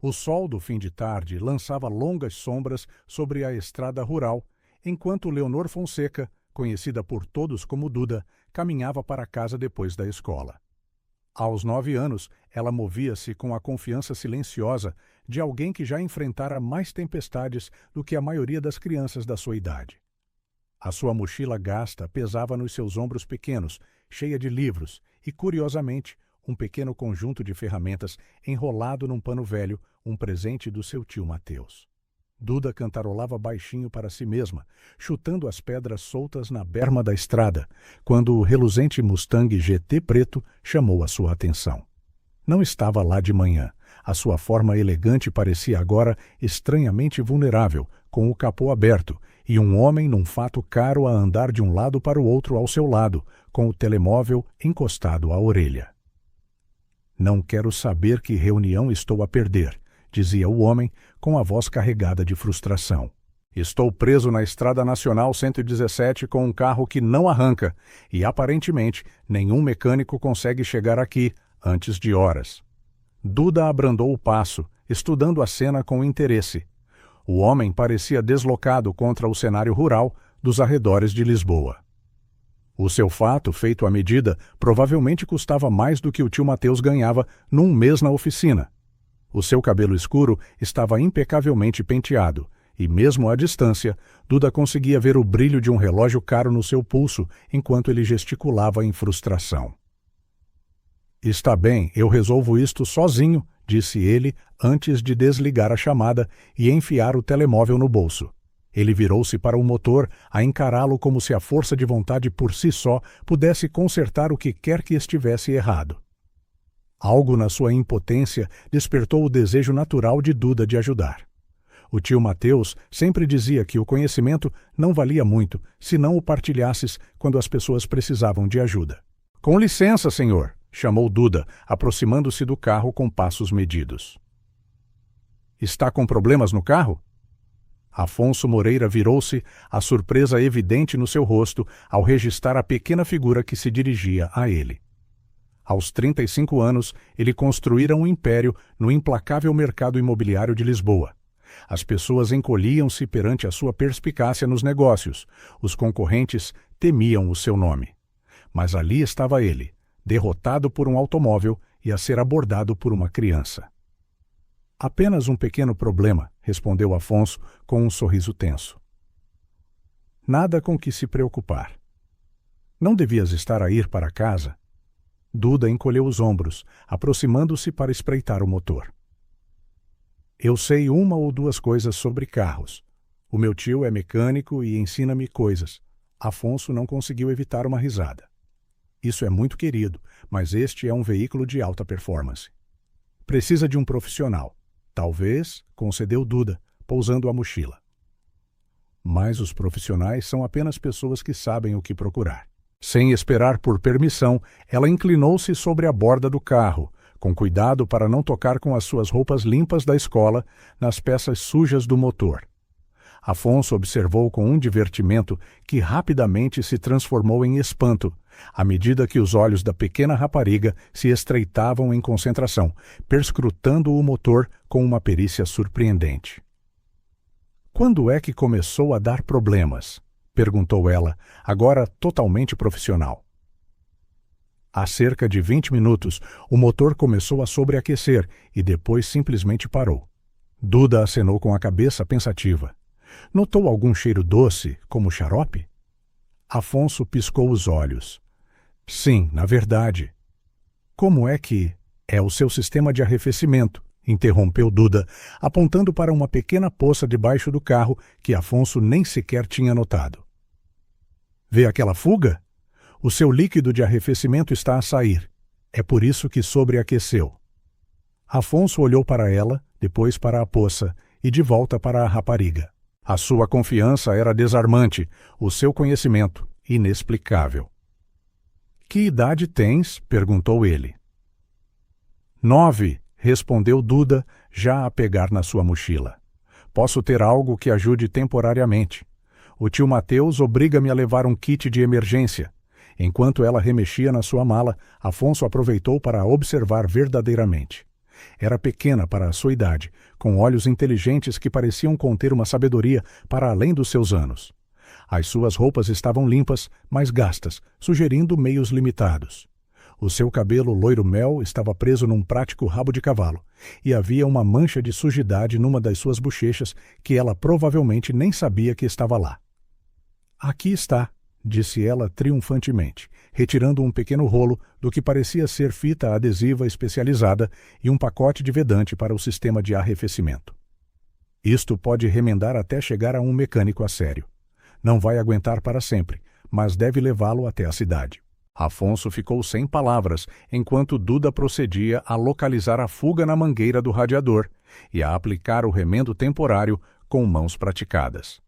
O sol do fim de tarde lançava longas sombras sobre a estrada rural, enquanto Leonor Fonseca, conhecida por todos como Duda, caminhava para casa depois da escola. Aos 9 anos, ela movia-se com a confiança silenciosa de alguém que já enfrentara mais tempestades do que a maioria das crianças da sua idade. A sua mochila gasta pesava nos seus ombros pequenos, cheia de livros, e, curiosamente, um pequeno conjunto de ferramentas enrolado num pano velho, um presente do seu tio Mateus. Duda cantarolava baixinho para si mesma, chutando as pedras soltas na berma da estrada, quando o reluzente Mustang GT preto chamou a sua atenção. Não estava lá de manhã. A sua forma elegante parecia agora estranhamente vulnerável, com o capô aberto, e um homem num fato caro a andar de um lado para o outro ao seu lado, com o telemóvel encostado à orelha. "Não quero saber que reunião estou a perder", dizia o homem, com a voz carregada de frustração. "Estou preso na Estrada Nacional 117 com um carro que não arranca, e aparentemente nenhum mecânico consegue chegar aqui antes de horas." Duda abrandou o passo, estudando a cena com interesse. O homem parecia deslocado contra o cenário rural dos arredores de Lisboa. O seu fato, feito à medida, provavelmente custava mais do que o tio Mateus ganhava num mês na oficina. O seu cabelo escuro estava impecavelmente penteado, e mesmo à distância, Duda conseguia ver o brilho de um relógio caro no seu pulso enquanto ele gesticulava em frustração. "Está bem, eu resolvo isto sozinho", disse ele antes de desligar a chamada e enfiar o telemóvel no bolso. Ele virou-se para o motor, a encará-lo como se a força de vontade por si só pudesse consertar o que quer que estivesse errado. Algo na sua impotência despertou o desejo natural de Duda de ajudar. O tio Mateus sempre dizia que o conhecimento não valia muito se não o partilhasses quando as pessoas precisavam de ajuda. "Com licença, senhor", chamou Duda, aproximando-se do carro com passos medidos. "Está com problemas no carro?" Afonso Moreira virou-se, a surpresa evidente no seu rosto ao registrar a pequena figura que se dirigia a ele. Aos 35 anos, ele construíra um império no implacável mercado imobiliário de Lisboa. As pessoas encolhiam-se perante a sua perspicácia nos negócios. Os concorrentes temiam o seu nome. Mas ali estava ele, derrotado por um automóvel e a ser abordado por uma criança. "Apenas um pequeno problema", respondeu Afonso com um sorriso tenso. "Nada com que se preocupar." "Não devias estar a ir para casa?" Duda encolheu os ombros, aproximando-se para espreitar o motor. "Eu sei uma ou duas coisas sobre carros. O meu tio é mecânico e ensina-me coisas." Afonso não conseguiu evitar uma risada. "Isso é muito querido, mas este é um veículo de alta performance. Precisa de um profissional." "Talvez", concedeu Duda, pousando a mochila. "Mas os profissionais são apenas pessoas que sabem o que procurar." Sem esperar por permissão, ela inclinou-se sobre a borda do carro, com cuidado para não tocar com as suas roupas limpas da escola nas peças sujas do motor. Afonso observou com um divertimento que rapidamente se transformou em espanto, à medida que os olhos da pequena rapariga se estreitavam em concentração, perscrutando o motor com uma perícia surpreendente. "Quando é que começou a dar problemas?" perguntou ela, agora totalmente profissional. "Há cerca de 20 minutos, o motor começou a sobreaquecer e depois simplesmente parou." Duda acenou com a cabeça pensativa. "Notou algum cheiro doce, como xarope?" Afonso piscou os olhos. "Sim, na verdade." "Como é que... É o seu sistema de arrefecimento", interrompeu Duda, apontando para uma pequena poça debaixo do carro que Afonso nem sequer tinha notado. "Vê aquela fuga? O seu líquido de arrefecimento está a sair. É por isso que sobreaqueceu." Afonso olhou para ela, depois para a poça e de volta para a rapariga. A sua confiança era desarmante, o seu conhecimento inexplicável. "Que idade tens?" perguntou ele. 9, respondeu Duda, já a pegar na sua mochila. "Posso ter algo que ajude temporariamente. O tio Mateus obriga-me a levar um kit de emergência." Enquanto ela remexia na sua mala, Afonso aproveitou para a observar verdadeiramente. Era pequena para a sua idade, com olhos inteligentes que pareciam conter uma sabedoria para além dos seus anos. As suas roupas estavam limpas, mas gastas, sugerindo meios limitados. O seu cabelo loiro-mel estava preso num prático rabo de cavalo, e havia uma mancha de sujidade numa das suas bochechas que ela provavelmente nem sabia que estava lá. "Aqui está", disse ela triunfantemente, retirando um pequeno rolo do que parecia ser fita adesiva especializada e um pacote de vedante para o sistema de arrefecimento. "Isto pode remendar até chegar a um mecânico a sério. Não vai aguentar para sempre, mas deve levá-lo até a cidade." Afonso ficou sem palavras enquanto Duda procedia a localizar a fuga na mangueira do radiador e a aplicar o remendo temporário com mãos praticadas.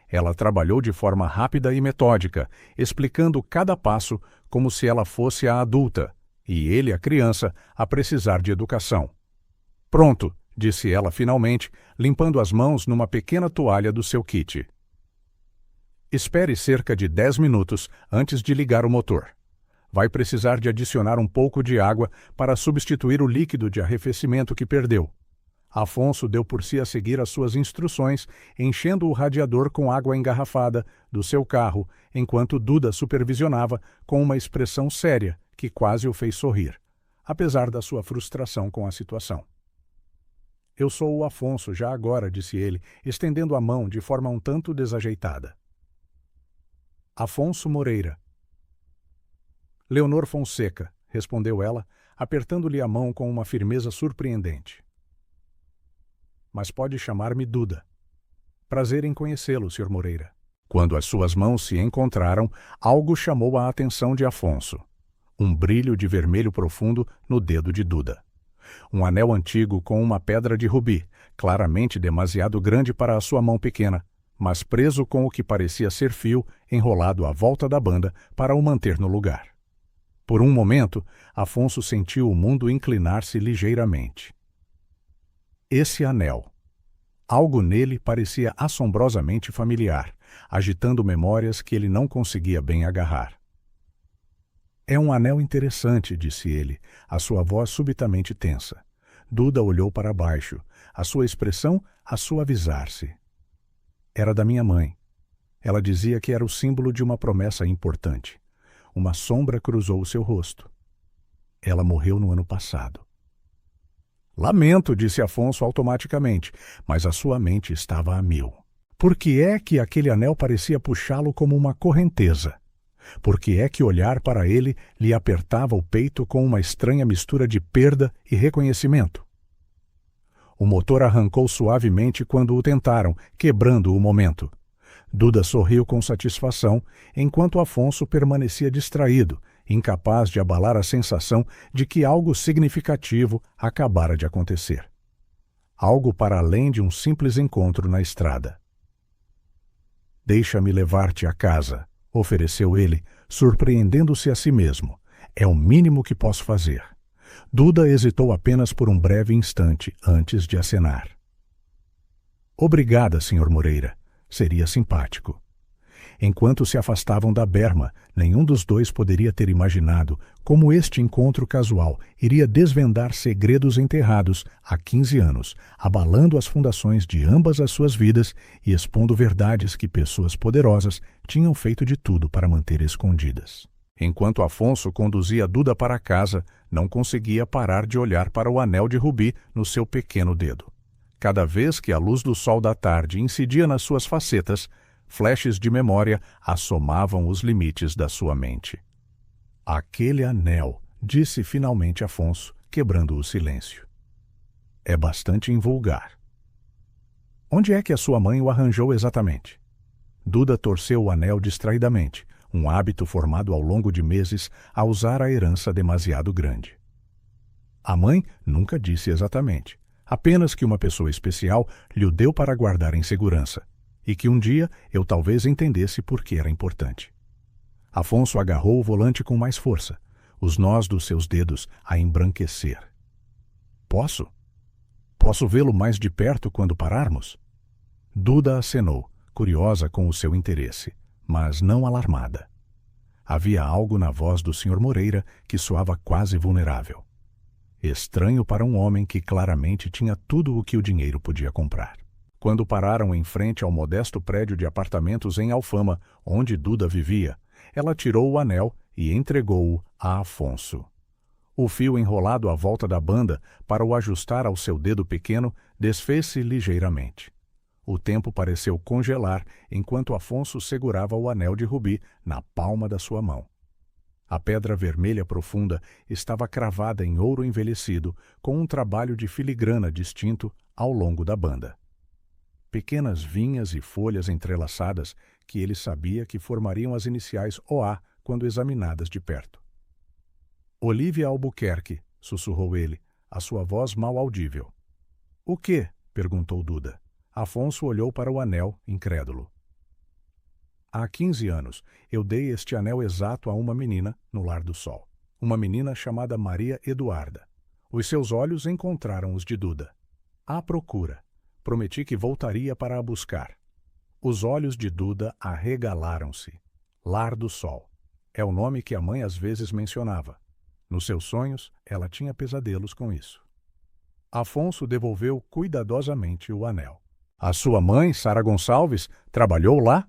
Ela trabalhou de forma rápida e metódica, explicando cada passo como se ela fosse a adulta e ele, a criança, a precisar de educação. "Pronto", disse ela finalmente, limpando as mãos numa pequena toalha do seu kit. "Espere cerca de 10 minutos antes de ligar o motor. Vai precisar de adicionar um pouco de água para substituir o líquido de arrefecimento que perdeu." Afonso deu por si a seguir as suas instruções, enchendo o radiador com água engarrafada do seu carro, enquanto Duda supervisionava com uma expressão séria que quase o fez sorrir, apesar da sua frustração com a situação. "Eu sou o Afonso já agora", disse ele, estendendo a mão de forma um tanto desajeitada. "Afonso Moreira." "Leonor Fonseca", respondeu ela, apertando-lhe a mão com uma firmeza surpreendente. "Mas pode chamar-me Duda." "Prazer em conhecê-lo, Sr. Moreira." Quando as suas mãos se encontraram, algo chamou a atenção de Afonso. Um brilho de vermelho profundo no dedo de Duda. Um anel antigo com uma pedra de rubi, claramente demasiado grande para a sua mão pequena, mas preso com o que parecia ser fio enrolado à volta da banda para o manter no lugar. Por um momento, Afonso sentiu o mundo inclinar-se ligeiramente. Esse anel. Algo nele parecia assombrosamente familiar, agitando memórias que ele não conseguia bem agarrar. "É um anel interessante", disse ele, a sua voz subitamente tensa. Duda olhou para baixo, a sua expressão a suavizar-se. "Era da minha mãe. Ela dizia que era o símbolo de uma promessa importante." Uma sombra cruzou o seu rosto. "Ela morreu no ano passado." "Lamento", disse Afonso automaticamente, mas a sua mente estava a mil. Por que é que aquele anel parecia puxá-lo como uma correnteza? Por que é que olhar para ele lhe apertava o peito com uma estranha mistura de perda e reconhecimento? O motor arrancou suavemente quando o tentaram, quebrando o momento. Duda sorriu com satisfação, enquanto Afonso permanecia distraído, incapaz de abalar a sensação de que algo significativo acabara de acontecer. Algo para além de um simples encontro na estrada. "Deixa-me levar-te a casa", ofereceu ele, surpreendendo-se a si mesmo. "É o mínimo que posso fazer." Duda hesitou apenas por um breve instante antes de acenar. "Obrigada, Sr. Moreira. Seria simpático." Enquanto se afastavam da berma, nenhum dos dois poderia ter imaginado como este encontro casual iria desvendar segredos enterrados há 15 anos, abalando as fundações de ambas as suas vidas e expondo verdades que pessoas poderosas tinham feito de tudo para manter escondidas. Enquanto Afonso conduzia Duda para casa, não conseguia parar de olhar para o anel de rubi no seu pequeno dedo. Cada vez que a luz do sol da tarde incidia nas suas facetas, flashes de memória assomavam os limites da sua mente. "Aquele anel", disse finalmente Afonso, quebrando o silêncio. "É bastante invulgar." "Onde é que a sua mãe o arranjou exatamente?" Duda torceu o anel distraidamente, um hábito formado ao longo de meses a usar a herança demasiado grande. "A mãe nunca disse exatamente, apenas que uma pessoa especial lhe o deu para guardar em segurança, e que um dia eu talvez entendesse por que era importante." Afonso agarrou o volante com mais força, os nós dos seus dedos a embranquecer. "Posso? Posso vê-lo mais de perto quando pararmos?" Duda acenou, curiosa com o seu interesse, mas não alarmada. Havia algo na voz do Sr. Moreira que soava quase vulnerável. Estranho para um homem que claramente tinha tudo o que o dinheiro podia comprar. Quando pararam em frente ao modesto prédio de apartamentos em Alfama, onde Duda vivia, ela tirou o anel e entregou-o a Afonso. O fio enrolado à volta da banda para o ajustar ao seu dedo pequeno desfez-se ligeiramente. O tempo pareceu congelar enquanto Afonso segurava o anel de rubi na palma da sua mão. A pedra vermelha profunda estava cravada em ouro envelhecido, com um trabalho de filigrana distinto ao longo da banda. Pequenas vinhas e folhas entrelaçadas que ele sabia que formariam as iniciais OA quando examinadas de perto. Olívia Albuquerque, sussurrou ele, a sua voz mal audível. O quê? Perguntou Duda. Afonso olhou para o anel, incrédulo. Há 15 anos, eu dei este anel exato a uma menina no Lar do Sol. Uma menina chamada Maria Eduarda. Os seus olhos encontraram os de Duda. À procura. Prometi que voltaria para a buscar. Os olhos de Duda arregalaram-se. Lar do Sol. É o nome que a mãe às vezes mencionava. Nos seus sonhos, ela tinha pesadelos com isso. Afonso devolveu cuidadosamente o anel. A sua mãe, Sara Gonçalves, trabalhou lá?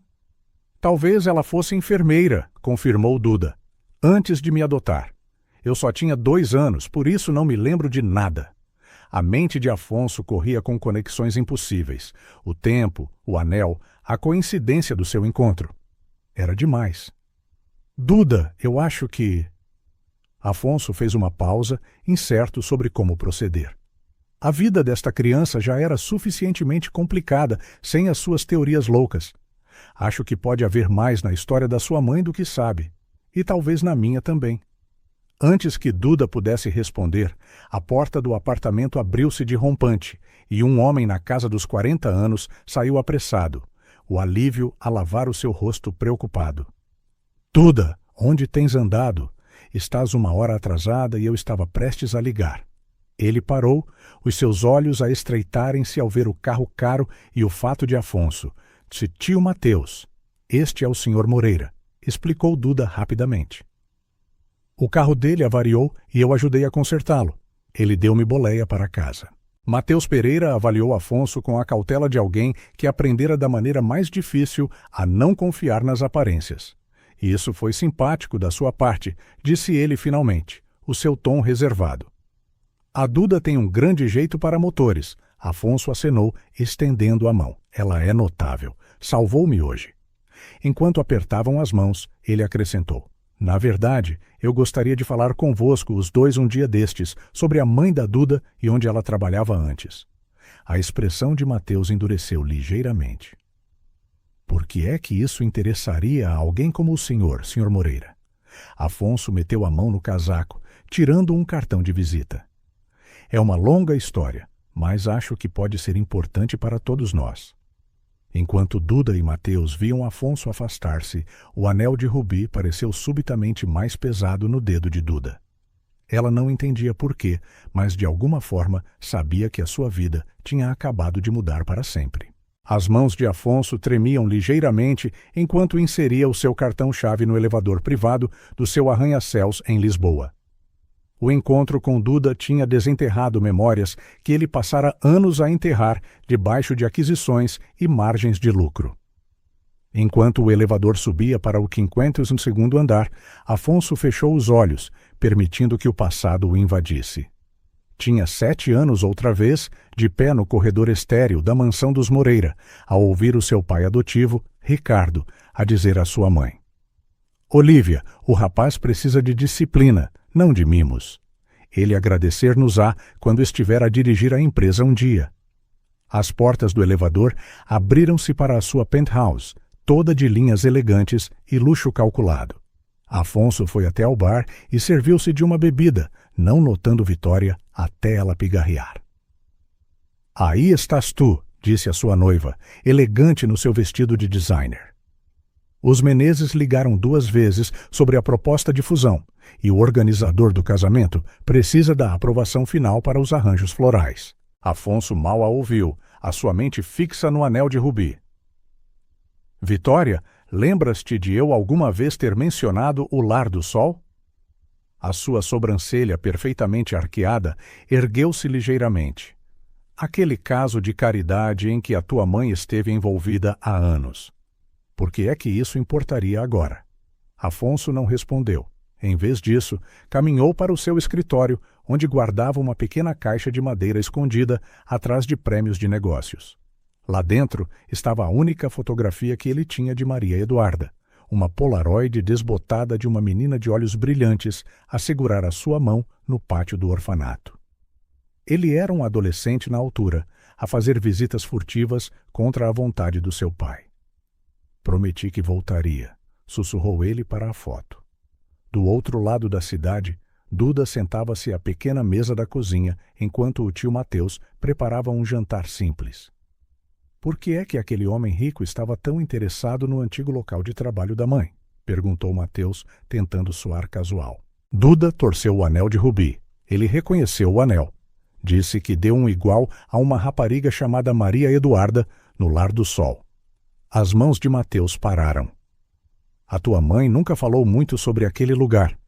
Talvez ela fosse enfermeira, confirmou Duda, antes de me adotar. Eu só tinha 2 anos, por isso não me lembro de nada. A mente de Afonso corria com conexões impossíveis. O tempo, o anel, a coincidência do seu encontro. Era demais. Duda, eu acho que... Afonso fez uma pausa, incerto sobre como proceder. A vida desta criança já era suficientemente complicada, sem as suas teorias loucas. Acho que pode haver mais na história da sua mãe do que sabe, e talvez na minha também. Antes que Duda pudesse responder, a porta do apartamento abriu-se de rompante, e um homem na casa dos 40 anos saiu apressado, o alívio a lavar o seu rosto preocupado. Duda, onde tens andado? Estás 1 hora atrasada e eu estava prestes a ligar. Ele parou, os seus olhos a estreitarem-se ao ver o carro caro e o fato de Afonso. Tio Mateus, este é o Sr. Moreira, explicou Duda rapidamente. O carro dele avariou e eu ajudei a consertá-lo. Ele deu-me boleia para casa. Mateus Pereira avaliou Afonso com a cautela de alguém que aprendera da maneira mais difícil a não confiar nas aparências. Isso foi simpático da sua parte, disse ele finalmente, o seu tom reservado. A Duda tem um grande jeito para motores. Afonso acenou, estendendo a mão. Ela é notável. Salvou-me hoje. Enquanto apertavam as mãos, ele acrescentou. Na verdade, eu gostaria de falar convosco os dois um dia destes, sobre a mãe da Duda e onde ela trabalhava antes. A expressão de Mateus endureceu ligeiramente. Por que é que isso interessaria a alguém como o senhor, Sr. Moreira? Afonso meteu a mão no casaco, tirando um cartão de visita. É uma longa história, mas acho que pode ser importante para todos nós. Enquanto Duda e Mateus viam Afonso afastar-se, o anel de rubi pareceu subitamente mais pesado no dedo de Duda. Ela não entendia por quê, mas de alguma forma sabia que a sua vida tinha acabado de mudar para sempre. As mãos de Afonso tremiam ligeiramente enquanto inseria o seu cartão-chave no elevador privado do seu arranha-céus em Lisboa. O encontro com Duda tinha desenterrado memórias que ele passara anos a enterrar debaixo de aquisições e margens de lucro. Enquanto o elevador subia para o 52º andar, Afonso fechou os olhos, permitindo que o passado o invadisse. Tinha 7 anos outra vez, de pé no corredor estéril da mansão dos Moreira, ao ouvir o seu pai adotivo, Ricardo, a dizer à sua mãe: Olívia, o rapaz precisa de disciplina, não de mimos. Ele agradecer-nos-á quando estiver a dirigir a empresa um dia. As portas do elevador abriram-se para a sua penthouse, toda de linhas elegantes e luxo calculado. Afonso foi até ao bar e serviu-se de uma bebida, não notando Vitória até ela pigarrear. Aí estás tu, disse a sua noiva, elegante no seu vestido de designer. Os Menezes ligaram 2 vezes sobre a proposta de fusão, e o organizador do casamento precisa da aprovação final para os arranjos florais. Afonso mal a ouviu, a sua mente fixa no anel de rubi. Vitória, lembras-te de eu alguma vez ter mencionado o Lar do Sol? A sua sobrancelha perfeitamente arqueada ergueu-se ligeiramente. Aquele caso de caridade em que a tua mãe esteve envolvida há anos. Por que é que isso importaria agora? Afonso não respondeu. Em vez disso, caminhou para o seu escritório, onde guardava uma pequena caixa de madeira escondida atrás de prêmios de negócios. Lá dentro estava a única fotografia que ele tinha de Maria Eduarda, uma polaroid desbotada de uma menina de olhos brilhantes a segurar a sua mão no pátio do orfanato. Ele era um adolescente na altura, a fazer visitas furtivas contra a vontade do seu pai. Prometi que voltaria, sussurrou ele para a foto. Do outro lado da cidade, Duda sentava-se à pequena mesa da cozinha enquanto o tio Mateus preparava um jantar simples. Por que é que aquele homem rico estava tão interessado no antigo local de trabalho da mãe? Perguntou Mateus, tentando soar casual. Duda torceu o anel de rubi. Ele reconheceu o anel. Disse que deu um igual a uma rapariga chamada Maria Eduarda no Lar do Sol. As mãos de Mateus pararam. A tua mãe nunca falou muito sobre aquele lugar.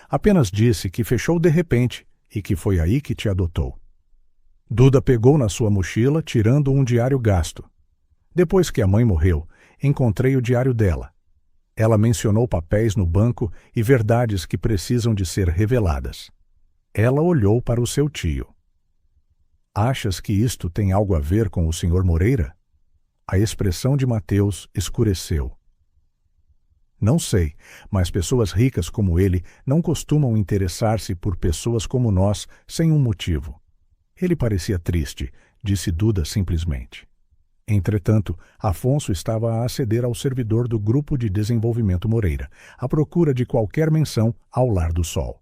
Apenas disse que fechou de repente e que foi aí que te adotou. Duda pegou na sua mochila, tirando um diário gasto. Depois que a mãe morreu, encontrei o diário dela. Ela mencionou papéis no banco e verdades que precisam de ser reveladas. Ela olhou para o seu tio. Achas que isto tem algo a ver com o Sr. Moreira? A expressão de Mateus escureceu. Não sei, mas pessoas ricas como ele não costumam interessar-se por pessoas como nós sem um motivo. Ele parecia triste, disse Duda simplesmente. Entretanto, Afonso estava a aceder ao servidor do Grupo de Desenvolvimento Moreira, à procura de qualquer menção ao Lar do Sol.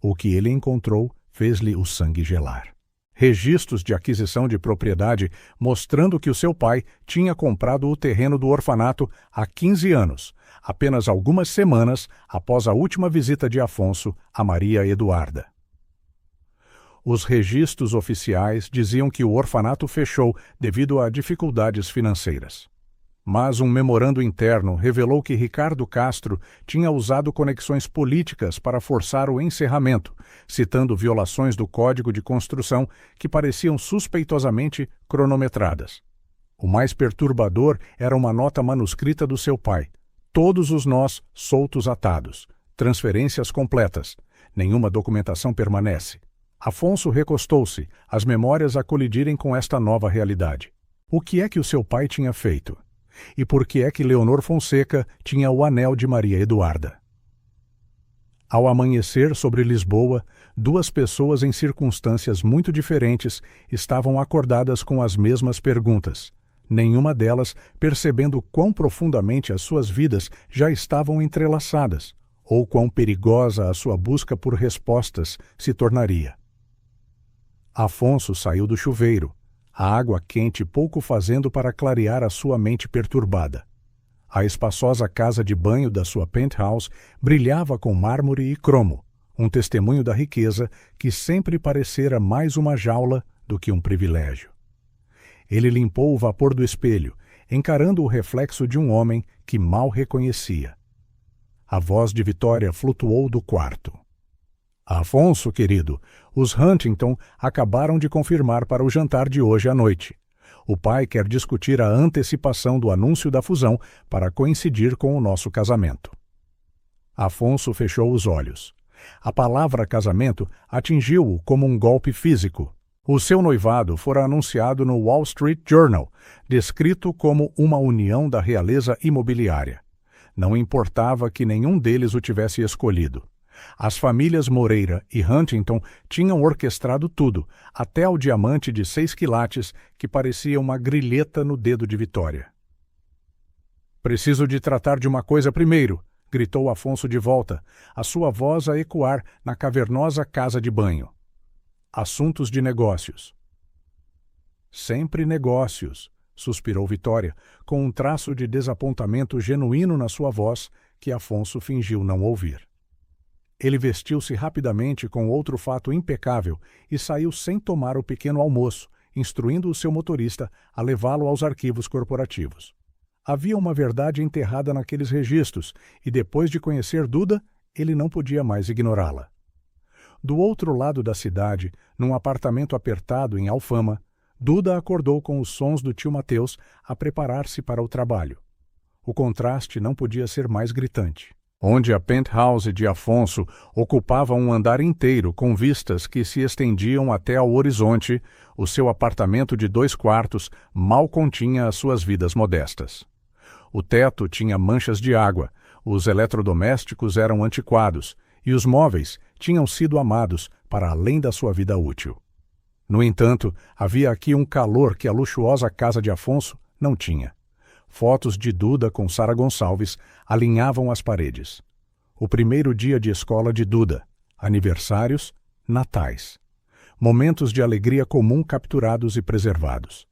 O que ele encontrou fez-lhe o sangue gelar. Registros de aquisição de propriedade mostrando que o seu pai tinha comprado o terreno do orfanato há 15 anos, apenas algumas semanas após a última visita de Afonso a Maria Eduarda. Os registros oficiais diziam que o orfanato fechou devido a dificuldades financeiras. Mas um memorando interno revelou que Ricardo Castro tinha usado conexões políticas para forçar o encerramento, citando violações do Código de Construção que pareciam suspeitosamente cronometradas. O mais perturbador era uma nota manuscrita do seu pai. Todos os nós soltos atados. Transferências completas. Nenhuma documentação permanece. Afonso recostou-se, as memórias a colidirem com esta nova realidade. O que é que o seu pai tinha feito? E por que é que Leonor Fonseca tinha o anel de Maria Eduarda? Ao amanhecer sobre Lisboa, duas pessoas em circunstâncias muito diferentes estavam acordadas com as mesmas perguntas, nenhuma delas percebendo quão profundamente as suas vidas já estavam entrelaçadas, ou quão perigosa a sua busca por respostas se tornaria. Afonso saiu do chuveiro, a água quente pouco fazendo para clarear a sua mente perturbada. A espaçosa casa de banho da sua penthouse brilhava com mármore e cromo, um testemunho da riqueza que sempre parecera mais uma jaula do que um privilégio. Ele limpou o vapor do espelho, encarando o reflexo de um homem que mal reconhecia. A voz de Vitória flutuou do quarto. Afonso, querido, os Huntington acabaram de confirmar para o jantar de hoje à noite. O pai quer discutir a antecipação do anúncio da fusão para coincidir com o nosso casamento. Afonso fechou os olhos. A palavra casamento atingiu-o como um golpe físico. O seu noivado fora anunciado no Wall Street Journal, descrito como uma união da realeza imobiliária. Não importava que nenhum deles o tivesse escolhido. As famílias Moreira e Huntington tinham orquestrado tudo, até ao diamante de 6 quilates que parecia uma grilheta no dedo de Vitória. "Preciso de tratar de uma coisa primeiro", gritou Afonso de volta, a sua voz a ecoar na cavernosa casa de banho. "Assuntos de negócios." "Sempre negócios", suspirou Vitória, com um traço de desapontamento genuíno na sua voz que Afonso fingiu não ouvir. Ele vestiu-se rapidamente com outro fato impecável e saiu sem tomar o pequeno almoço, instruindo o seu motorista a levá-lo aos arquivos corporativos. Havia uma verdade enterrada naqueles registros e, depois de conhecer Duda, ele não podia mais ignorá-la. Do outro lado da cidade, num apartamento apertado em Alfama, Duda acordou com os sons do tio Mateus a preparar-se para o trabalho. O contraste não podia ser mais gritante. Onde a penthouse de Afonso ocupava um andar inteiro com vistas que se estendiam até ao horizonte, o seu apartamento de 2 quartos mal continha as suas vidas modestas. O teto tinha manchas de água, os eletrodomésticos eram antiquados e os móveis tinham sido amados para além da sua vida útil. No entanto, havia aqui um calor que a luxuosa casa de Afonso não tinha. Fotos de Duda com Sara Gonçalves alinhavam as paredes. O primeiro dia de escola de Duda, aniversários, natais. Momentos de alegria comum capturados e preservados.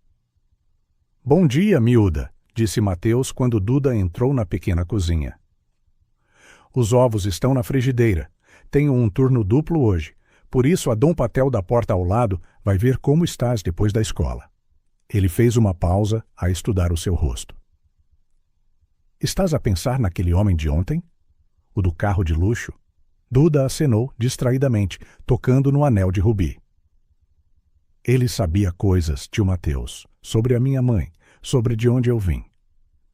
"Bom dia, miúda", disse Mateus quando Duda entrou na pequena cozinha. "Os ovos estão na frigideira. Tenho um turno duplo hoje. Por isso a Dom Patel da porta ao lado vai ver como estás depois da escola." Ele fez uma pausa a estudar o seu rosto. "Estás a pensar naquele homem de ontem? O do carro de luxo?" Duda acenou distraidamente, tocando no anel de rubi. "Ele sabia coisas, tio Mateus, sobre a minha mãe, sobre de onde eu vim."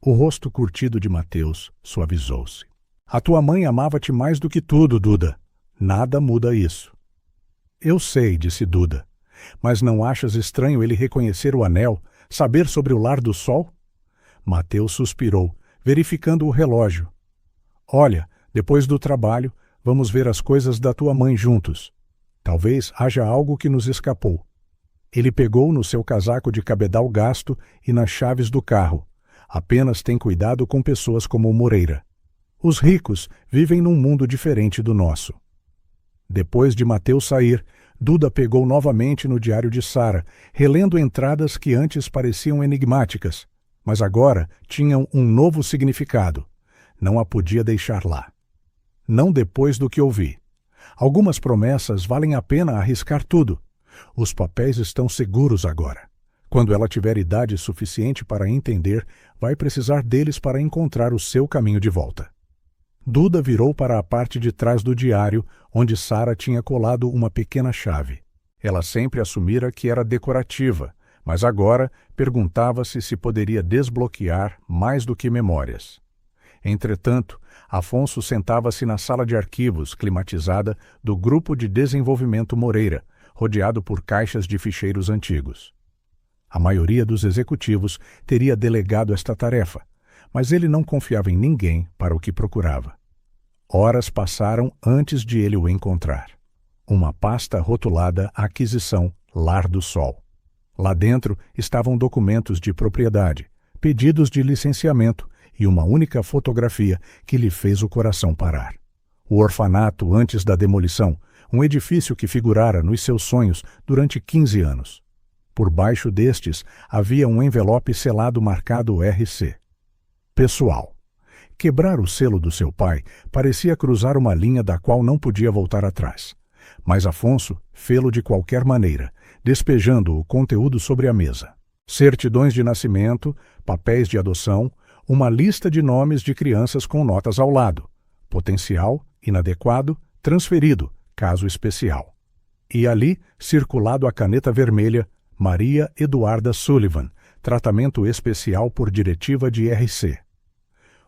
O rosto curtido de Mateus suavizou-se. "A tua mãe amava-te mais do que tudo, Duda. Nada muda isso." "Eu sei", disse Duda. "Mas não achas estranho ele reconhecer o anel, saber sobre o lar do sol?" Mateus suspirou, verificando o relógio. "Olha, depois do trabalho, vamos ver as coisas da tua mãe juntos. Talvez haja algo que nos escapou." Ele pegou no seu casaco de cabedal gasto e nas chaves do carro. "Apenas tem cuidado com pessoas como o Moreira. Os ricos vivem num mundo diferente do nosso." Depois de Mateus sair, Duda pegou novamente no diário de Sara, relendo entradas que antes pareciam enigmáticas, mas agora tinham um novo significado. Não a podia deixar lá. Não depois do que ouvi. Algumas promessas valem a pena arriscar tudo. Os papéis estão seguros agora. Quando ela tiver idade suficiente para entender, vai precisar deles para encontrar o seu caminho de volta. Duda virou para a parte de trás do diário, onde Sara tinha colado uma pequena chave. Ela sempre assumira que era decorativa, mas agora perguntava-se se poderia desbloquear mais do que memórias. Entretanto, Afonso sentava-se na sala de arquivos climatizada do Grupo de Desenvolvimento Moreira, rodeado por caixas de ficheiros antigos. A maioria dos executivos teria delegado esta tarefa, mas ele não confiava em ninguém para o que procurava. Horas passaram antes de ele o encontrar. Uma pasta rotulada Aquisição Lar do Sol. Lá dentro estavam documentos de propriedade, pedidos de licenciamento e uma única fotografia que lhe fez o coração parar. O orfanato antes da demolição, um edifício que figurara nos seus sonhos durante 15 anos. Por baixo destes havia um envelope selado marcado RC. Pessoal. Quebrar o selo do seu pai parecia cruzar uma linha da qual não podia voltar atrás. Mas Afonso fê-lo de qualquer maneira, despejando o conteúdo sobre a mesa. Certidões de nascimento, papéis de adoção, uma lista de nomes de crianças com notas ao lado. Potencial, inadequado, transferido, caso especial. E ali, circulado a caneta vermelha, Maria Eduarda Sullivan, tratamento especial por diretiva de RC.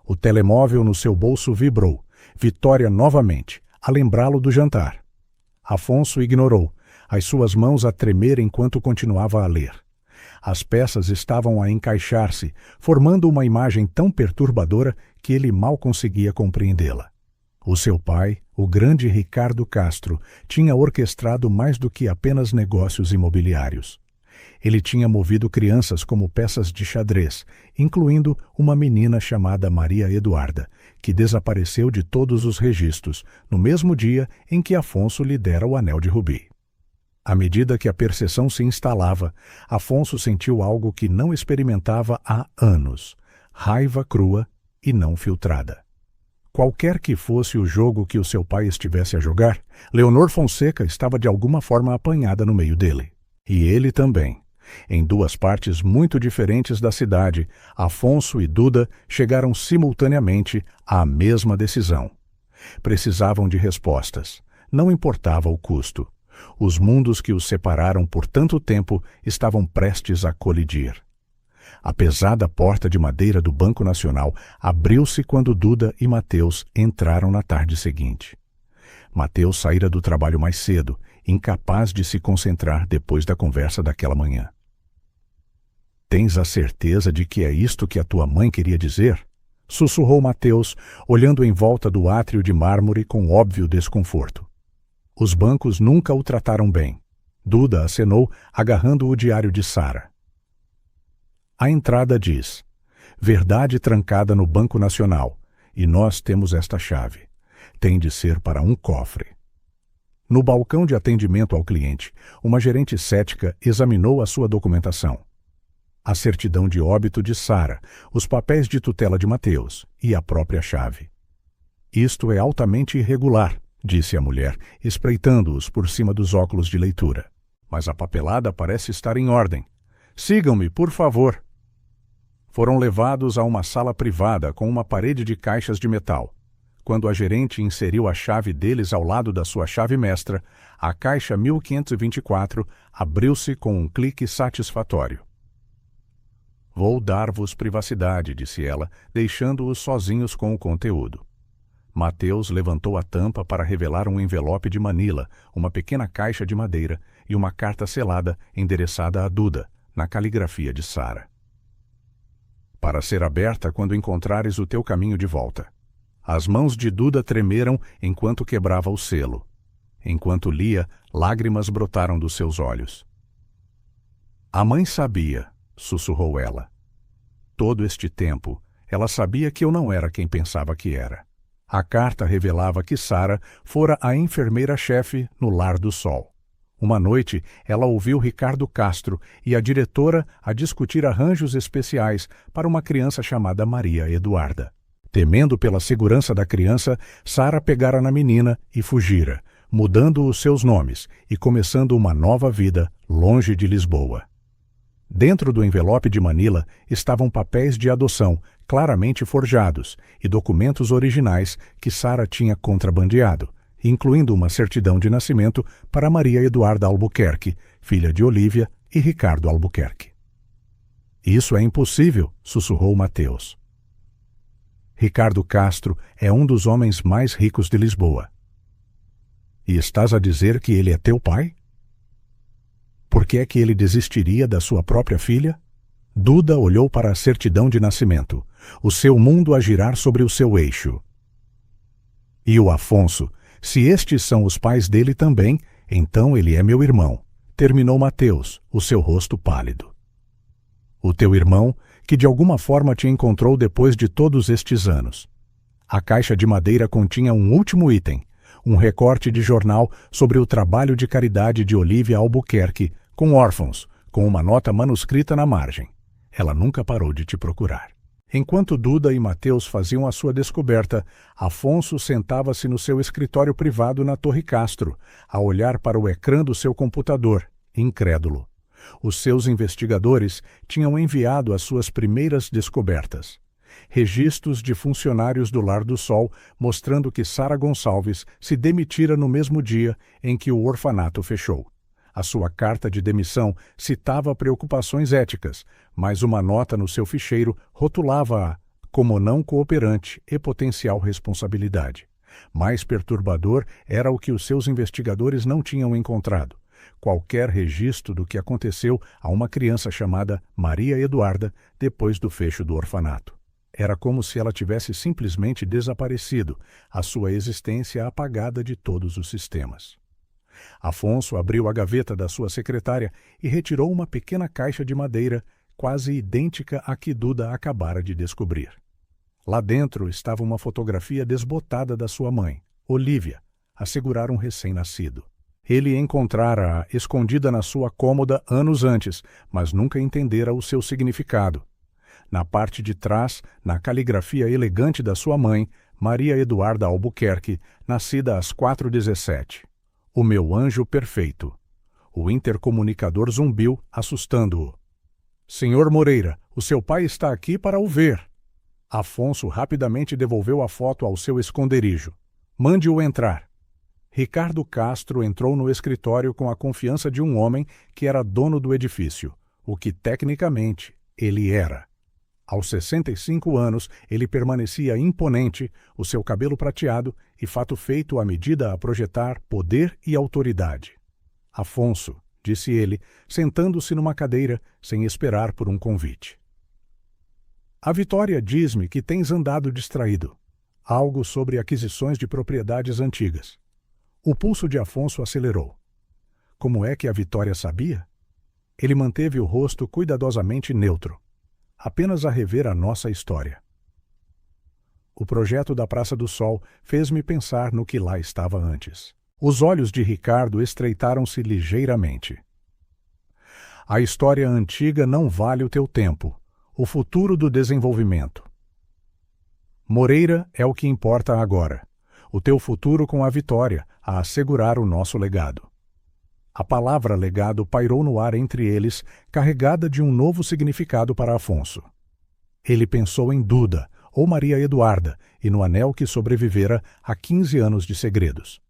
O telemóvel no seu bolso vibrou. Vitória novamente, a lembrá-lo do jantar. Afonso ignorou, as suas mãos a tremer enquanto continuava a ler. As peças estavam a encaixar-se, formando uma imagem tão perturbadora que ele mal conseguia compreendê-la. O seu pai, o grande Ricardo Castro, tinha orquestrado mais do que apenas negócios imobiliários. Ele tinha movido crianças como peças de xadrez, incluindo uma menina chamada Maria Eduarda, que desapareceu de todos os registros, no mesmo dia em que Afonso lhe dera o anel de rubi. À medida que a percepção se instalava, Afonso sentiu algo que não experimentava há anos: raiva crua e não filtrada. Qualquer que fosse o jogo que o seu pai estivesse a jogar, Leonor Fonseca estava de alguma forma apanhada no meio dele. E ele também. Em 2 partes muito diferentes da cidade, Afonso e Duda chegaram simultaneamente à mesma decisão. Precisavam de respostas. não importava o custo. Os mundos que os separaram por tanto tempo estavam prestes a colidir. A pesada porta de madeira do Banco Nacional abriu-se quando Duda e Mateus entraram na tarde seguinte. Mateus saíra do trabalho mais cedo, incapaz de se concentrar depois da conversa daquela manhã. "Tens a certeza de que é isto que a tua mãe queria dizer?" sussurrou Mateus, olhando em volta do átrio de mármore com óbvio desconforto. Os bancos nunca o trataram bem. Duda acenou, agarrando o diário de Sara. A entrada diz: "Verdade trancada no Banco Nacional, e nós temos esta chave. Tem de ser para um cofre." No balcão de atendimento ao cliente, uma gerente cética examinou a sua documentação. A certidão de óbito de Sara, os papéis de tutela de Mateus e a própria chave. "Isto é altamente irregular", disse a mulher, espreitando-os por cima dos óculos de leitura. "Mas a papelada parece estar em ordem. Sigam-me, por favor." Foram levados a uma sala privada com uma parede de caixas de metal. Quando a gerente inseriu a chave deles ao lado da sua chave mestra, a caixa 1524 abriu-se com um clique satisfatório. "Vou dar-vos privacidade", disse ela, deixando-os sozinhos com o conteúdo. Mateus levantou a tampa para revelar um envelope de Manila, uma pequena caixa de madeira e uma carta selada endereçada a Duda, na caligrafia de Sara. "Para ser aberta quando encontrares o teu caminho de volta." As mãos de Duda tremeram enquanto quebrava o selo. Enquanto lia, lágrimas brotaram dos seus olhos. "A mãe sabia", sussurrou ela. "Todo este tempo, ela sabia que eu não era quem pensava que era." A carta revelava que Sara fora a enfermeira-chefe no Lar do Sol. Uma noite, ela ouviu Ricardo Castro e a diretora a discutir arranjos especiais para uma criança chamada Maria Eduarda. Temendo pela segurança da criança, Sara pegara na menina e fugira, mudando os seus nomes e começando uma nova vida longe de Lisboa. Dentro do envelope de Manila estavam papéis de adoção, claramente forjados, e documentos originais que Sara tinha contrabandeado, incluindo uma certidão de nascimento para Maria Eduarda Albuquerque, filha de Olívia e Ricardo Albuquerque. "Isso é impossível", sussurrou Mateus. "Ricardo Castro é um dos homens mais ricos de Lisboa." "E estás a dizer que ele é teu pai? Por que é que ele desistiria da sua própria filha?" Duda olhou para a certidão de nascimento, o seu mundo a girar sobre o seu eixo. "E o Afonso, se estes são os pais dele também, então ele é meu irmão", terminou Mateus, o seu rosto pálido. "O teu irmão, que de alguma forma te encontrou depois de todos estes anos." A caixa de madeira continha um último item, um recorte de jornal sobre o trabalho de caridade de Olívia Albuquerque com órfãos, com uma nota manuscrita na margem. "Ela nunca parou de te procurar." Enquanto Duda e Mateus faziam a sua descoberta, Afonso sentava-se no seu escritório privado na Torre Castro, a olhar para o ecrã do seu computador, incrédulo. Os seus investigadores tinham enviado as suas primeiras descobertas. Registros de funcionários do Lar do Sol mostrando que Sara Gonçalves se demitira no mesmo dia em que o orfanato fechou. A sua carta de demissão citava preocupações éticas, mas uma nota no seu ficheiro rotulava-a como não cooperante e potencial responsabilidade. Mais perturbador era o que os seus investigadores não tinham encontrado: qualquer registro do que aconteceu a uma criança chamada Maria Eduarda depois do fecho do orfanato. Era como se ela tivesse simplesmente desaparecido, a sua existência apagada de todos os sistemas. Afonso abriu a gaveta da sua secretária e retirou uma pequena caixa de madeira, quase idêntica à que Duda acabara de descobrir. Lá dentro estava uma fotografia desbotada da sua mãe, Olívia, a segurar um recém-nascido. Ele encontrara-a escondida na sua cômoda anos antes, mas nunca entendera o seu significado. Na parte de trás, na caligrafia elegante da sua mãe, Maria Eduarda Albuquerque, nascida às 4h17. "O meu anjo perfeito." O intercomunicador zumbiu, assustando-o. "Senhor Moreira, o seu pai está aqui para o ver." Afonso rapidamente devolveu a foto ao seu esconderijo. "Mande-o entrar." Ricardo Castro entrou no escritório com a confiança de um homem que era dono do edifício, o que tecnicamente ele era. Aos 65 anos, ele permanecia imponente, o seu cabelo prateado e fato feito à medida a projetar poder e autoridade. Afonso, disse ele, sentando-se numa cadeira, sem esperar por um convite. A Vitória diz-me que tens andado distraído. Algo sobre aquisições de propriedades antigas. O pulso de Afonso acelerou. Como é que a Vitória sabia? Ele manteve o rosto cuidadosamente neutro, apenas a rever a nossa história. O projeto da Praça do Sol fez-me pensar no que lá estava antes. Os olhos de Ricardo estreitaram-se ligeiramente. A história antiga não vale o teu tempo, o futuro do desenvolvimento. Moreira é o que importa agora. O teu futuro com a Vitória, a assegurar o nosso legado. A palavra legado pairou no ar entre eles, carregada de um novo significado para Afonso. Ele pensou em Duda, ou Maria Eduarda, e no anel que sobrevivera a 15 anos de segredos.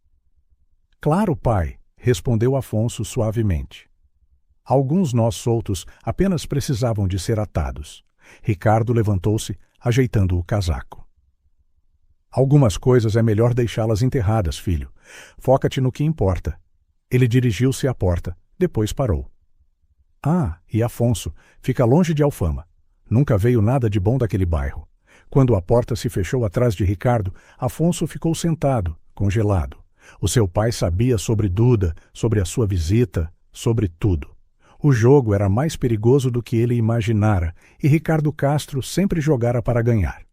Claro, pai, respondeu Afonso suavemente. Alguns nós soltos apenas precisavam de ser atados. Ricardo levantou-se, ajeitando o casaco. Algumas coisas é melhor deixá-las enterradas, filho. Foca-te no que importa. Ele dirigiu-se à porta, depois parou. Ah, e Afonso, fica longe de Alfama. Nunca veio nada de bom daquele bairro. Quando a porta se fechou atrás de Ricardo, Afonso ficou sentado, congelado. O seu pai sabia sobre Duda, sobre a sua visita, sobre tudo. O jogo era mais perigoso do que ele imaginara, e Ricardo Castro sempre jogara para ganhar.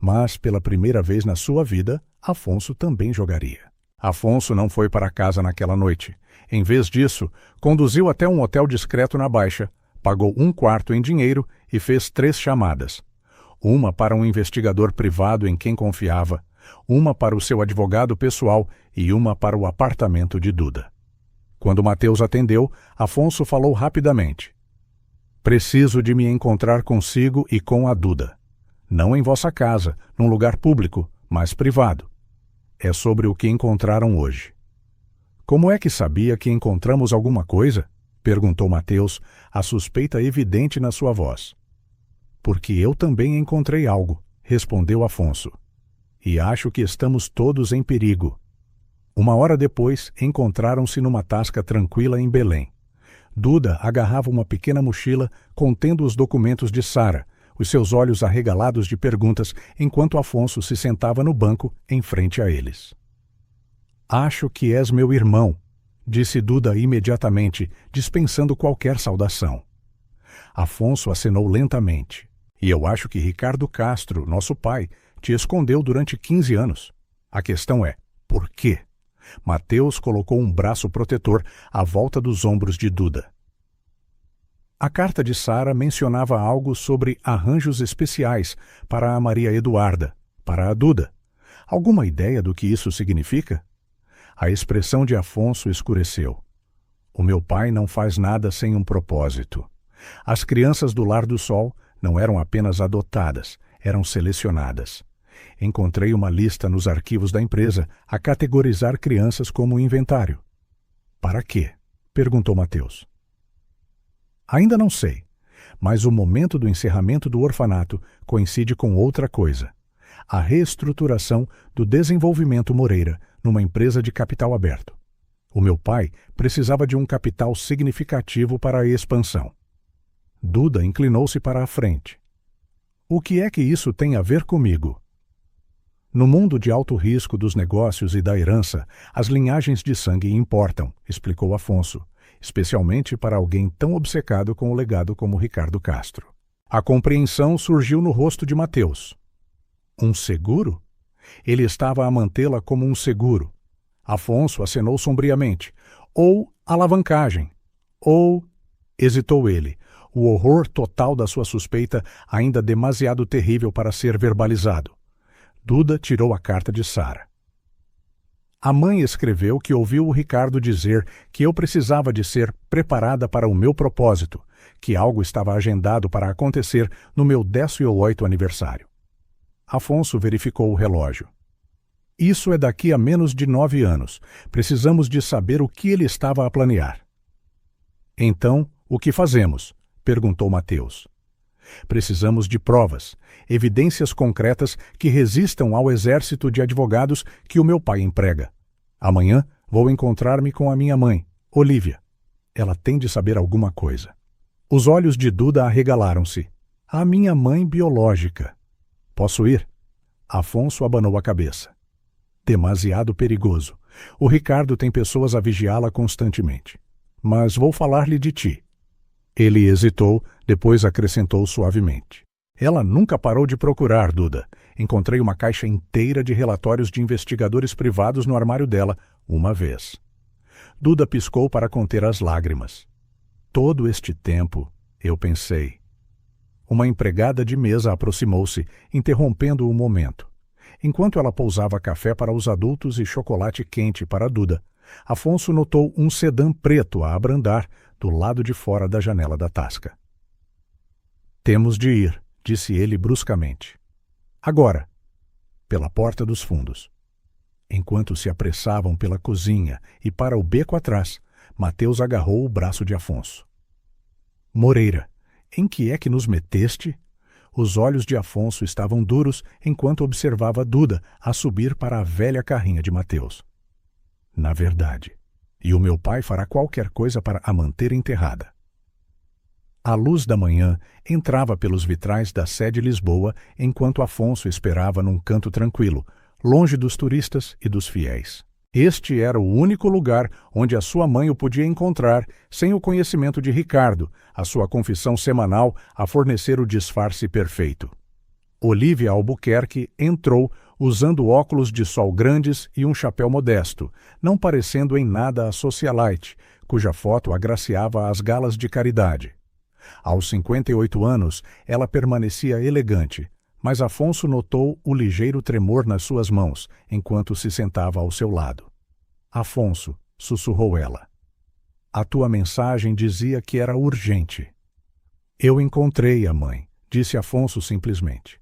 Mas, pela primeira vez na sua vida, Afonso também jogaria. Afonso não foi para casa naquela noite. Em vez disso, conduziu até um hotel discreto na Baixa, pagou um quarto em dinheiro e fez 3 chamadas. Uma para um investigador privado em quem confiava, uma para o seu advogado pessoal e uma para o apartamento de Duda. Quando Mateus atendeu, Afonso falou rapidamente. Preciso de me encontrar consigo e com a Duda. Não em vossa casa, num lugar público, mas privado. É sobre o que encontraram hoje. Como é que sabia que encontramos alguma coisa? Perguntou Mateus, a suspeita evidente na sua voz. Porque eu também encontrei algo, respondeu Afonso. E acho que estamos todos em perigo. 1 hora depois, encontraram-se numa tasca tranquila em Belém. Duda agarrava uma pequena mochila contendo os documentos de Sara, os seus olhos arregalados de perguntas, enquanto Afonso se sentava no banco em frente a eles. Acho que és meu irmão, disse Duda imediatamente, dispensando qualquer saudação. Afonso acenou lentamente. E eu acho que Ricardo Castro, nosso pai, te escondeu durante 15 anos. A questão é, por quê? Mateus colocou um braço protetor à volta dos ombros de Duda. A carta de Sara mencionava algo sobre arranjos especiais para a Maria Eduarda, para a Duda. Alguma ideia do que isso significa? A expressão de Afonso escureceu. O meu pai não faz nada sem um propósito. As crianças do Lar do Sol não eram apenas adotadas, eram selecionadas. Encontrei uma lista nos arquivos da empresa a categorizar crianças como inventário. Para quê? Perguntou Mateus. Ainda não sei, mas o momento do encerramento do orfanato coincide com outra coisa. A reestruturação do desenvolvimento Moreira numa empresa de capital aberto. O meu pai precisava de um capital significativo para a expansão. Duda inclinou-se para a frente. O que é que isso tem a ver comigo? No mundo de alto risco dos negócios e da herança, as linhagens de sangue importam, explicou Afonso, especialmente para alguém tão obcecado com o legado como Ricardo Castro. A compreensão surgiu no rosto de Mateus. Um seguro? Ele estava a mantê-la como um seguro. Afonso acenou sombriamente. Ou alavancagem. Ou... Hesitou ele. O horror total da sua suspeita ainda demasiado terrível para ser verbalizado. Duda tirou a carta de Sara. A mãe escreveu que ouviu o Ricardo dizer que eu precisava de ser preparada para o meu propósito, que algo estava agendado para acontecer no meu 18º aniversário. Afonso verificou o relógio. Isso é daqui a menos de 9 anos. Precisamos de saber o que ele estava a planear. Então, o que fazemos? Perguntou Mateus. Precisamos de provas, evidências concretas que resistam ao exército de advogados que o meu pai emprega. Amanhã vou encontrar-me com a minha mãe, Olívia. Ela tem de saber alguma coisa. Os olhos de Duda arregalaram-se. A minha mãe biológica. Posso ir? Afonso abanou a cabeça. Demasiado perigoso. O Ricardo tem pessoas a vigiá-la constantemente. Mas vou falar-lhe de ti. Ele hesitou, depois acrescentou suavemente. Ela nunca parou de procurar, Duda. Encontrei uma caixa inteira de relatórios de investigadores privados no armário dela, uma vez. Duda piscou para conter as lágrimas. Todo este tempo, eu pensei. Uma empregada de mesa aproximou-se, interrompendo o momento. Enquanto ela pousava café para os adultos e chocolate quente para Duda, Afonso notou um sedã preto a abrandar do lado de fora da janela da tasca. Temos de ir, disse ele bruscamente. Agora, pela porta dos fundos. Enquanto se apressavam pela cozinha e para o beco atrás, Mateus agarrou o braço de Afonso. Moreira, em que é que nos meteste? Os olhos de Afonso estavam duros enquanto observava Duda a subir para a velha carrinha de Mateus. Na verdade, e o meu pai fará qualquer coisa para a manter enterrada. A luz da manhã entrava pelos vitrais da sede Lisboa enquanto Afonso esperava num canto tranquilo, longe dos turistas e dos fiéis. Este era o único lugar onde a sua mãe o podia encontrar sem o conhecimento de Ricardo, a sua confissão semanal a fornecer o disfarce perfeito. Olívia Albuquerque entrou usando óculos de sol grandes e um chapéu modesto, não parecendo em nada a socialite, cuja foto agraciava as galas de caridade. Aos 58 anos, ela permanecia elegante, mas Afonso notou o ligeiro tremor nas suas mãos, enquanto se sentava ao seu lado. Afonso, sussurrou ela. A tua mensagem dizia que era urgente. Eu encontrei a mãe, disse Afonso simplesmente.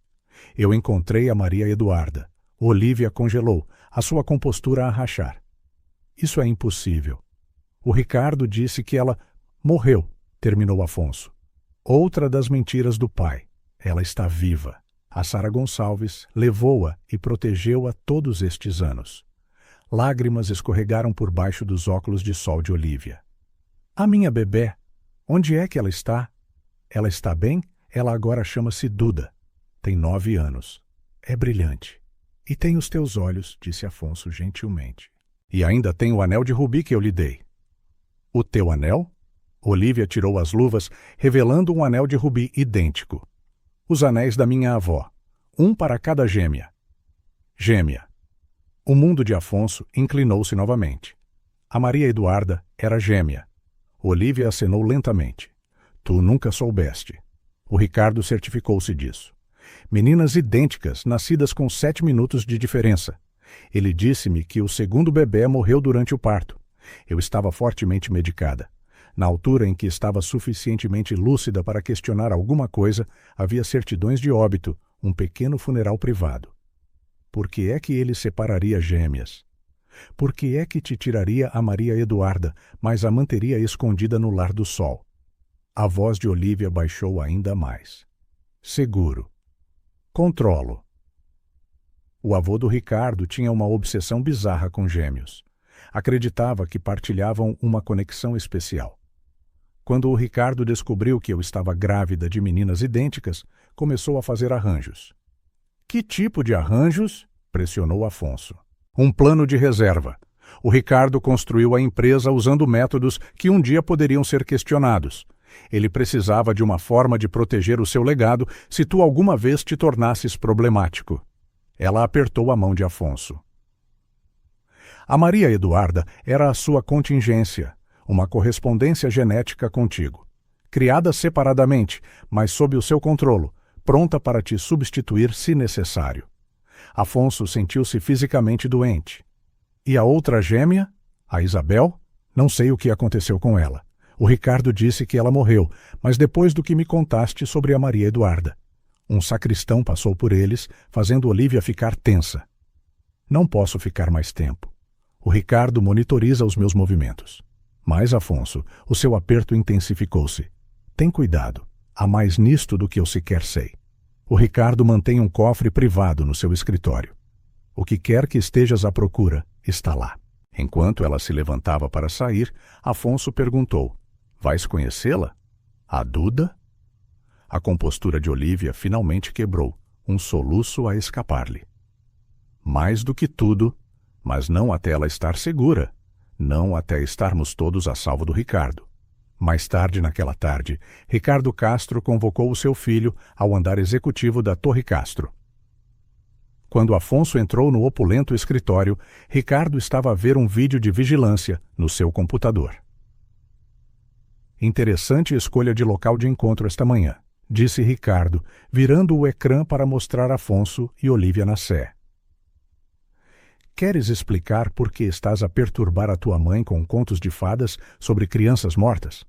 Eu encontrei a Maria Eduarda. Olívia congelou, a sua compostura a rachar. Isso é impossível. O Ricardo disse que ela morreu, terminou Afonso. Outra das mentiras do pai. Ela está viva. A Sara Gonçalves levou-a e protegeu-a todos estes anos. Lágrimas escorregaram por baixo dos óculos de sol de Olívia. A minha bebé, onde é que ela está? Ela está bem? Ela agora chama-se Duda. Tem 9 anos. É brilhante. E tem os teus olhos, disse Afonso gentilmente. E ainda tem o anel de rubi que eu lhe dei. O teu anel? Olívia tirou as luvas, revelando um anel de rubi idêntico. Os anéis da minha avó, um para cada gêmea. Gêmea. O mundo de Afonso inclinou-se novamente. A Maria Eduarda era gêmea. Olívia acenou lentamente. Tu nunca soubeste. O Ricardo certificou-se disso. Meninas idênticas, nascidas com 7 minutos de diferença. Ele disse-me que o segundo bebê morreu durante o parto. Eu estava fortemente medicada. Na altura em que estava suficientemente lúcida para questionar alguma coisa, havia certidões de óbito, um pequeno funeral privado. Por que é que ele separaria gêmeas? Por que é que te tiraria a Maria Eduarda, mas a manteria escondida no lar do sol? A voz de Olívia baixou ainda mais. Seguro. Controlo. O avô do Ricardo tinha uma obsessão bizarra com gêmeos. Acreditava que partilhavam uma conexão especial. Quando o Ricardo descobriu que eu estava grávida de meninas idênticas, começou a fazer arranjos. Que tipo de arranjos? Pressionou Afonso. Um plano de reserva. O Ricardo construiu a empresa usando métodos que um dia poderiam ser questionados. Ele precisava de uma forma de proteger o seu legado se tu alguma vez te tornasses problemático. Ela apertou a mão de Afonso. A Maria Eduarda era a sua contingência, uma correspondência genética contigo. Criada separadamente, mas sob o seu controlo, pronta para te substituir se necessário. Afonso sentiu-se fisicamente doente. E a outra gêmea, a Isabel? Não sei o que aconteceu com ela. O Ricardo disse que ela morreu, mas depois do que me contaste sobre a Maria Eduarda. Um sacristão passou por eles, fazendo Olívia ficar tensa. Não posso ficar mais tempo. O Ricardo monitoriza os meus movimentos. Mas, Afonso, o seu aperto intensificou-se. Tem cuidado. Há mais nisto do que eu sequer sei. O Ricardo mantém um cofre privado no seu escritório. O que quer que estejas à procura, está lá. Enquanto ela se levantava para sair, Afonso perguntou: Vais conhecê-la? A Duda? A compostura de Olívia finalmente quebrou, um soluço a escapar-lhe. Mais do que tudo, mas não até ela estar segura, não até estarmos todos a salvo do Ricardo. Mais tarde naquela tarde, Ricardo Castro convocou o seu filho ao andar executivo da Torre Castro. Quando Afonso entrou no opulento escritório, Ricardo estava a ver um vídeo de vigilância no seu computador. Interessante escolha de local de encontro esta manhã, disse Ricardo, virando o ecrã para mostrar Afonso e Olívia na Sé. Queres explicar por que estás a perturbar a tua mãe com contos de fadas sobre crianças mortas?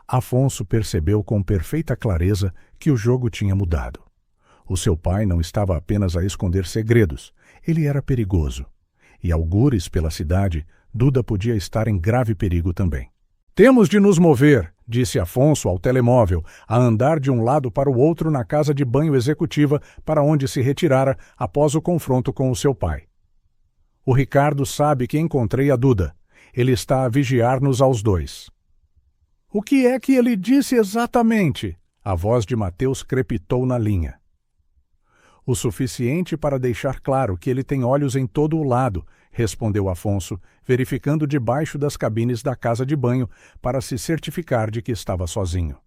Afonso percebeu com perfeita clareza que o jogo tinha mudado. O seu pai não estava apenas a esconder segredos, ele era perigoso. E algures pela cidade, Duda podia estar em grave perigo também. Temos de nos mover, disse Afonso ao telemóvel, a andar de um lado para o outro na casa de banho executiva para onde se retirara após o confronto com o seu pai. O Ricardo sabe que encontrei a Duda. Ele está a vigiar-nos aos dois. O que é que ele disse exatamente? A voz de Mateus crepitou na linha. O suficiente para deixar claro que ele tem olhos em todo o lado, respondeu Afonso, verificando debaixo das cabines da casa de banho para se certificar de que estava sozinho.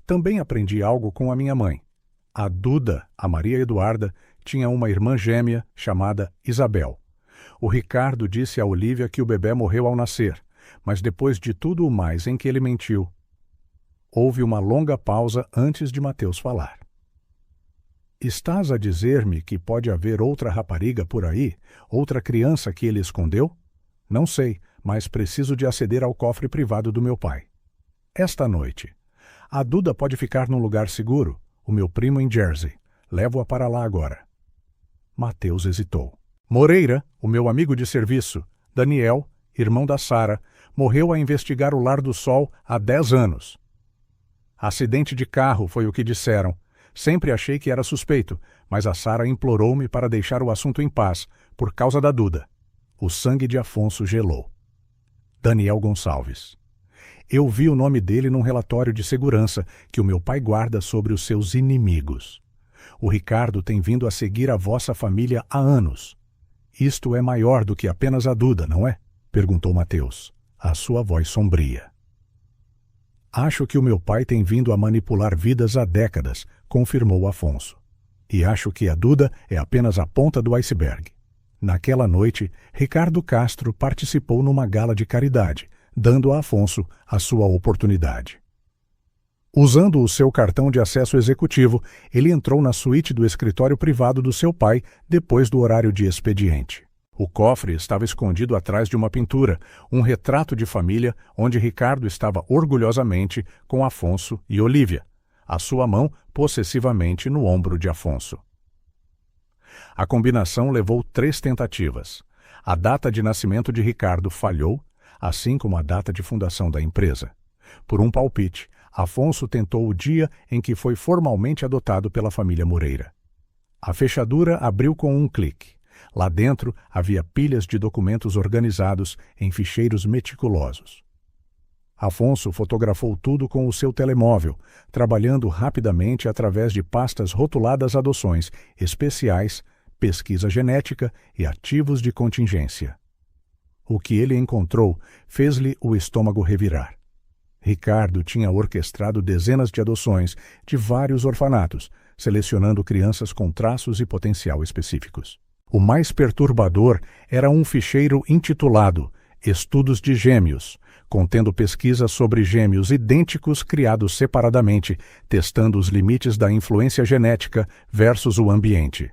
Também aprendi algo com a minha mãe. A Duda, a Maria Eduarda, tinha uma irmã gêmea chamada Isabel. O Ricardo disse a Olívia que o bebê morreu ao nascer, mas depois de tudo o mais em que ele mentiu. Houve uma longa pausa antes de Mateus falar. Estás a dizer-me que pode haver outra rapariga por aí, outra criança que ele escondeu? Não sei, mas preciso de aceder ao cofre privado do meu pai. Esta noite. A Duda pode ficar num lugar seguro, o meu primo em Jersey. Levo-a para lá agora. Mateus hesitou. Moreira, o meu amigo de serviço, Daniel, irmão da Sara, morreu a investigar o Lar do Sol há 10 anos. Acidente de carro foi o que disseram. Sempre achei que era suspeito, mas a Sara implorou-me para deixar o assunto em paz, por causa da Duda. O sangue de Afonso gelou. Daniel Gonçalves. Eu vi o nome dele num relatório de segurança que o meu pai guarda sobre os seus inimigos. O Ricardo tem vindo a seguir a vossa família há anos. Isto é maior do que apenas a Duda, não é? Perguntou Mateus, a sua voz sombria. Acho que o meu pai tem vindo a manipular vidas há décadas, confirmou Afonso. E acho que a Duda é apenas a ponta do iceberg. Naquela noite, Ricardo Castro participou numa gala de caridade, dando a Afonso a sua oportunidade. Usando o seu cartão de acesso executivo, ele entrou na suíte do escritório privado do seu pai depois do horário de expediente. O cofre estava escondido atrás de uma pintura, um retrato de família onde Ricardo estava orgulhosamente com Afonso e Olívia, a sua mão possessivamente no ombro de Afonso. A combinação levou 3 tentativas. A data de nascimento de Ricardo falhou, assim como a data de fundação da empresa. Por um palpite, Afonso tentou o dia em que foi formalmente adotado pela família Moreira. A fechadura abriu com um clique. Lá dentro havia pilhas de documentos organizados em ficheiros meticulosos. Afonso fotografou tudo com o seu telemóvel, trabalhando rapidamente através de pastas rotuladas adoções especiais, pesquisa genética e ativos de contingência. O que ele encontrou fez-lhe o estômago revirar. Ricardo tinha orquestrado dezenas de adoções de vários orfanatos, selecionando crianças com traços e potencial específicos. O mais perturbador era um ficheiro intitulado Estudos de Gêmeos, contendo pesquisas sobre gêmeos idênticos criados separadamente, testando os limites da influência genética versus o ambiente.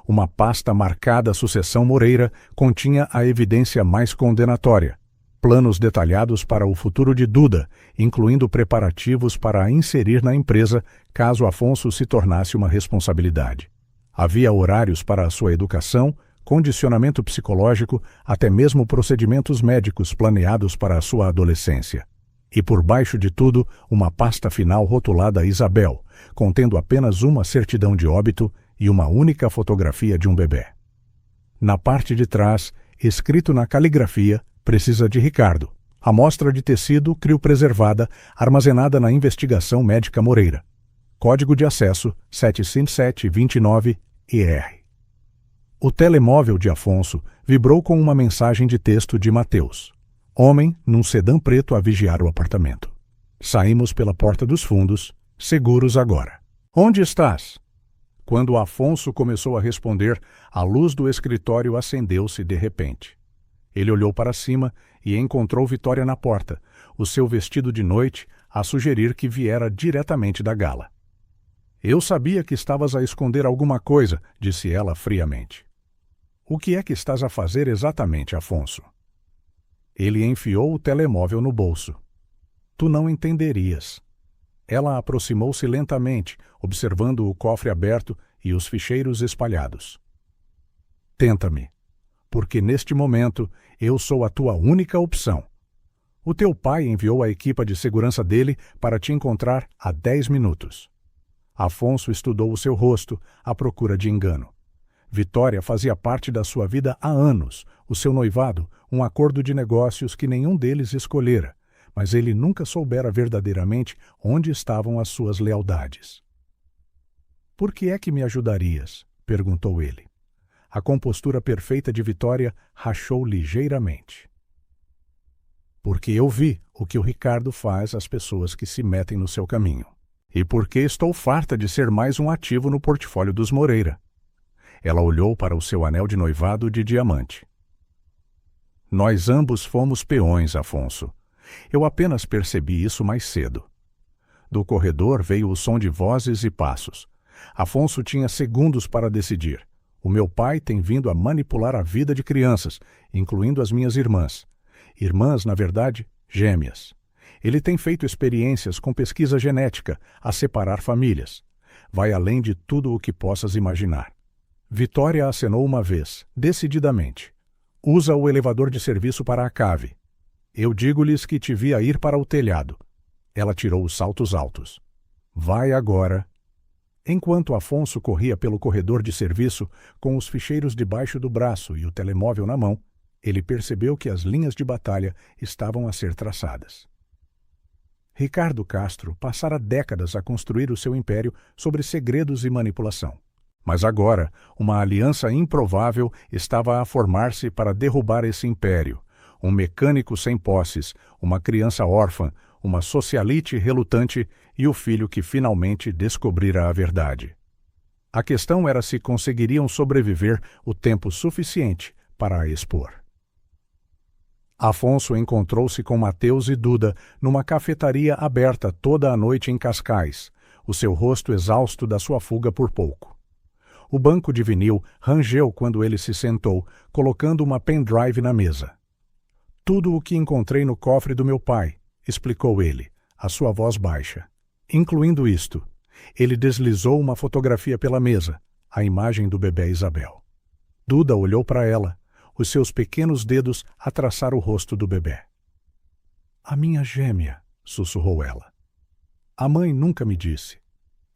Uma pasta marcada Sucessão Moreira continha a evidência mais condenatória. Planos detalhados para o futuro de Duda, incluindo preparativos para a inserir na empresa caso Afonso se tornasse uma responsabilidade. Havia horários para a sua educação, condicionamento psicológico, até mesmo procedimentos médicos planeados para a sua adolescência. E por baixo de tudo, uma pasta final rotulada Isabel, contendo apenas uma certidão de óbito e uma única fotografia de um bebê. Na parte de trás, escrito na caligrafia, precisa de Ricardo. Amostra de tecido criopreservada armazenada na investigação médica Moreira. Código de acesso 75729-ER. O telemóvel de Afonso vibrou com uma mensagem de texto de Mateus. Homem num sedã preto a vigiar o apartamento. Saímos pela porta dos fundos, seguros agora. Onde estás? Quando Afonso começou a responder, a luz do escritório acendeu-se de repente. Ele olhou para cima e encontrou Vitória na porta, o seu vestido de noite a sugerir que viera diretamente da gala. Eu sabia que estavas a esconder alguma coisa, disse ela friamente. O que é que estás a fazer exatamente, Afonso? Ele enfiou o telemóvel no bolso. Tu não entenderias. Ela aproximou-se lentamente, observando o cofre aberto e os ficheiros espalhados. Tenta-me, porque neste momento eu sou a tua única opção. O teu pai enviou a equipa de segurança dele para te encontrar há 10 minutos. Afonso estudou o seu rosto, à procura de engano. Vitória fazia parte da sua vida há anos, o seu noivado, um acordo de negócios que nenhum deles escolhera, mas ele nunca soubera verdadeiramente onde estavam as suas lealdades. Por que é que me ajudarias? Perguntou ele. A compostura perfeita de Vitória rachou ligeiramente. Porque eu vi o que o Ricardo faz às pessoas que se metem no seu caminho. E porque estou farta de ser mais um ativo no portfólio dos Moreira. Ela olhou para o seu anel de noivado de diamante. Nós ambos fomos peões, Afonso. Eu apenas percebi isso mais cedo. Do corredor veio o som de vozes e passos. Afonso tinha segundos para decidir. O meu pai tem vindo a manipular a vida de crianças, incluindo as minhas irmãs. Irmãs, na verdade, gêmeas. Ele tem feito experiências com pesquisa genética a separar famílias. Vai além de tudo o que possas imaginar. Vitória acenou uma vez, decididamente. Usa o elevador de serviço para a cave. Eu digo-lhes que te vi a ir para o telhado. Ela tirou os saltos altos. Vai agora. Enquanto Afonso corria pelo corredor de serviço, com os ficheiros debaixo do braço e o telemóvel na mão, ele percebeu que as linhas de batalha estavam a ser traçadas. Ricardo Castro passara décadas a construir o seu império sobre segredos e manipulação. Mas agora, uma aliança improvável estava a formar-se para derrubar esse império. Um mecânico sem posses, uma criança órfã, uma socialite relutante e o filho que finalmente descobrira a verdade. A questão era se conseguiriam sobreviver o tempo suficiente para a expor. Afonso encontrou-se com Mateus e Duda numa cafetaria aberta toda a noite em Cascais, o seu rosto exausto da sua fuga por pouco. O banco de vinil rangeu quando ele se sentou, colocando uma pendrive na mesa. Tudo o que encontrei no cofre do meu pai, explicou ele, a sua voz baixa. Incluindo isto, ele deslizou uma fotografia pela mesa, a imagem do bebê Isabel. Duda olhou para ela, os seus pequenos dedos a traçar o rosto do bebê. A minha gêmea, sussurrou ela. A mãe nunca me disse.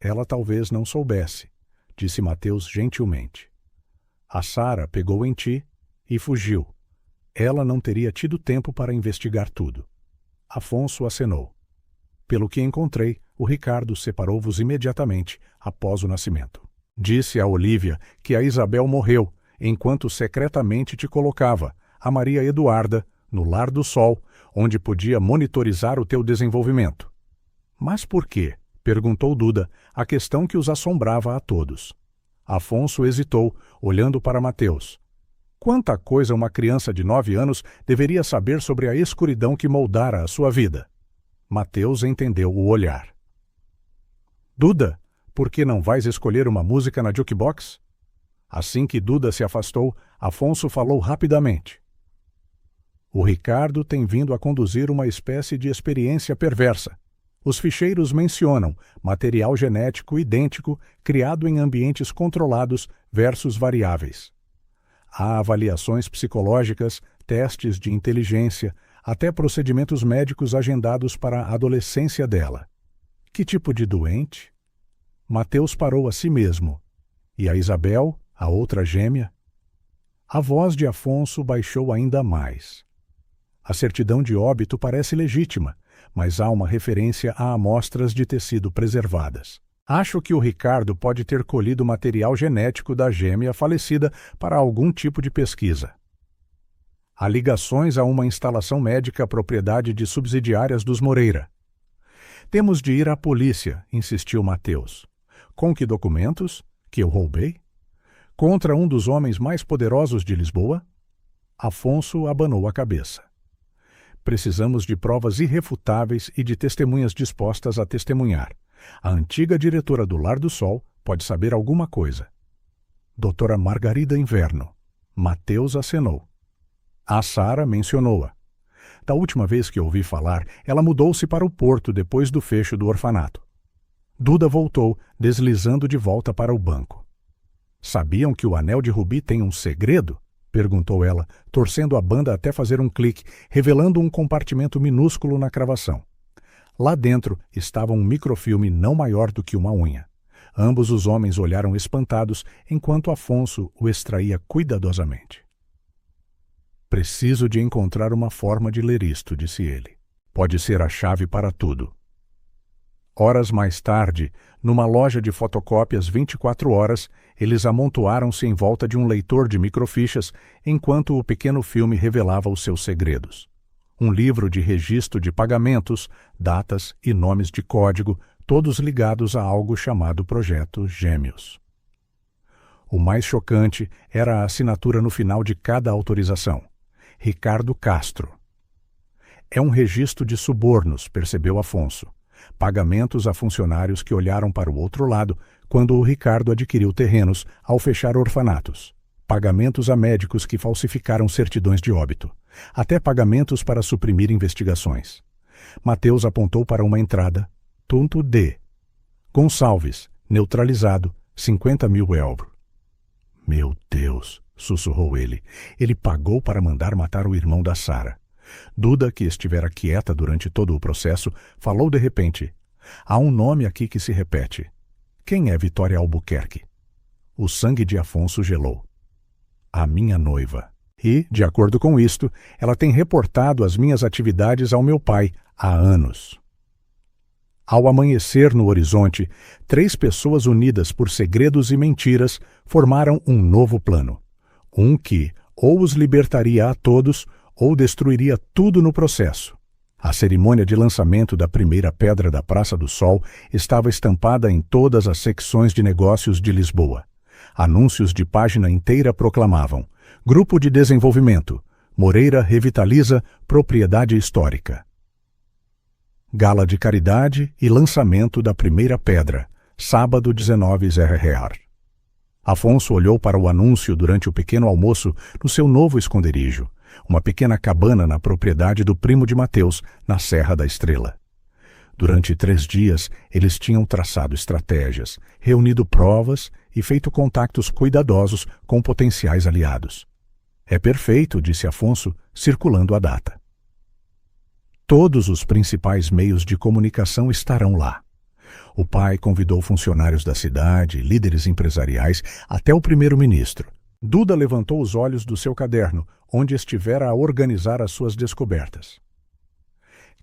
Ela talvez não soubesse, disse Mateus gentilmente. A Sara pegou em ti e fugiu. Ela não teria tido tempo para investigar tudo. Afonso acenou. Pelo que encontrei, o Ricardo separou-vos imediatamente após o nascimento. Disse a Olívia que a Isabel morreu, enquanto secretamente te colocava, a Maria Eduarda, no Lar do Sol, onde podia monitorizar o teu desenvolvimento. Mas por quê? Perguntou Duda, a questão que os assombrava a todos. Afonso hesitou, olhando para Mateus. Quanta coisa uma criança de 9 anos deveria saber sobre a escuridão que moldara a sua vida? Mateus entendeu o olhar. Duda, por que não vais escolher uma música na jukebox? Assim que Duda se afastou, Afonso falou rapidamente. O Ricardo tem vindo a conduzir uma espécie de experiência perversa. Os ficheiros mencionam material genético idêntico criado em ambientes controlados versus variáveis. Há avaliações psicológicas, testes de inteligência, até procedimentos médicos agendados para a adolescência dela. Que tipo de doente? Mateus parou a si mesmo. E a Isabel, a outra gêmea? A voz de Afonso baixou ainda mais. A certidão de óbito parece legítima, mas há uma referência a amostras de tecido preservadas. Acho que o Ricardo pode ter colhido material genético da gêmea falecida para algum tipo de pesquisa. Há ligações a uma instalação médica propriedade de subsidiárias dos Moreira. Temos de ir à polícia, insistiu Mateus. Com que documentos? Que eu roubei? Contra um dos homens mais poderosos de Lisboa? Afonso abanou a cabeça. Precisamos de provas irrefutáveis e de testemunhas dispostas a testemunhar. A antiga diretora do Lar do Sol pode saber alguma coisa. Doutora Margarida Inverno. Mateus acenou. A Sara mencionou-a. Da última vez que ouvi falar, ela mudou-se para o Porto depois do fecho do orfanato. Duda voltou, deslizando de volta para o banco. Sabiam que o anel de rubi tem um segredo? Perguntou ela, torcendo a banda até fazer um clique, revelando um compartimento minúsculo na cravação. Lá dentro estava um microfilme não maior do que uma unha. Ambos os homens olharam espantados, enquanto Afonso o extraía cuidadosamente. Preciso de encontrar uma forma de ler isto, disse ele. Pode ser a chave para tudo. Horas mais tarde, numa loja de fotocópias 24 horas, eles amontoaram-se em volta de um leitor de microfichas, enquanto o pequeno filme revelava os seus segredos. Um livro de registro de pagamentos, datas e nomes de código, todos ligados a algo chamado Projeto Gêmeos. O mais chocante era a assinatura no final de cada autorização. Ricardo Castro. É um registro de subornos, percebeu Afonso. Pagamentos a funcionários que olharam para o outro lado quando o Ricardo adquiriu terrenos ao fechar orfanatos. Pagamentos a médicos que falsificaram certidões de óbito. Até pagamentos para suprimir investigações. Mateus apontou para uma entrada. Tunto D. Gonçalves, neutralizado, 50.000 euros. Meu Deus, sussurrou ele. Ele pagou para mandar matar o irmão da Sara. Duda, que estivera quieta durante todo o processo, falou de repente. Há um nome aqui que se repete. Quem é Vitória Albuquerque? O sangue de Afonso gelou. A minha noiva. E, de acordo com isto, ela tem reportado as minhas atividades ao meu pai há anos. Ao amanhecer no horizonte, 3 pessoas unidas por segredos e mentiras formaram um novo plano. Um que ou os libertaria a todos ou destruiria tudo no processo. A cerimônia de lançamento da primeira pedra da Praça do Sol estava estampada em todas as secções de negócios de Lisboa. Anúncios de página inteira proclamavam: Grupo de Desenvolvimento, Moreira revitaliza propriedade histórica. Gala de caridade e lançamento da primeira pedra, sábado 19 Zerrear. Afonso olhou para o anúncio durante o pequeno almoço no seu novo esconderijo, uma pequena cabana na propriedade do primo de Mateus, na Serra da Estrela. Durante 3 dias, eles tinham traçado estratégias, reunido provas e feito contactos cuidadosos com potenciais aliados. É perfeito, disse Afonso, circulando a data. Todos os principais meios de comunicação estarão lá. O pai convidou funcionários da cidade, líderes empresariais, até o primeiro-ministro. Duda levantou os olhos do seu caderno, onde estivera a organizar as suas descobertas.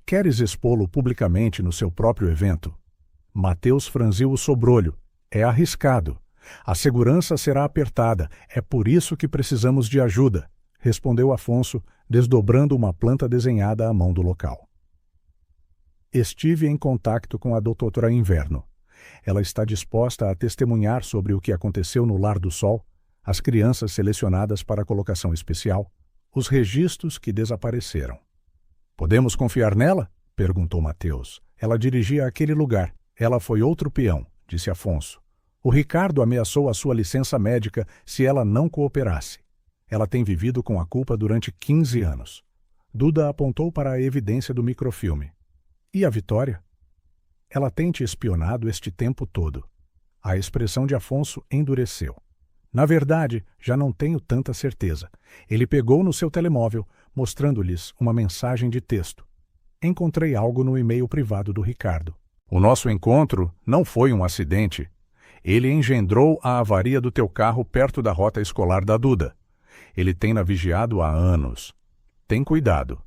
Queres expô-lo publicamente no seu próprio evento? Mateus franziu o sobrolho. É arriscado. A segurança será apertada. É por isso que precisamos de ajuda, respondeu Afonso, desdobrando uma planta desenhada à mão do local. Estive em contato com a doutora Inverno. Ela está disposta a testemunhar sobre o que aconteceu no Lar do Sol, as crianças selecionadas para a colocação especial, os registros que desapareceram. Podemos confiar nela? Perguntou Mateus. Ela dirigia aquele lugar. Ela foi outro peão, disse Afonso. O Ricardo ameaçou a sua licença médica se ela não cooperasse. Ela tem vivido com a culpa durante 15 anos. Duda apontou para a evidência do microfilme. E a Vitória? Ela tem te espionado este tempo todo. A expressão de Afonso endureceu. Na verdade, já não tenho tanta certeza. Ele pegou no seu telemóvel, mostrando-lhes uma mensagem de texto. Encontrei algo no e-mail privado do Ricardo. O nosso encontro não foi um acidente. Ele engendrou a avaria do teu carro perto da rota escolar da Duda. Ele tem-na vigiado há anos. Tem cuidado.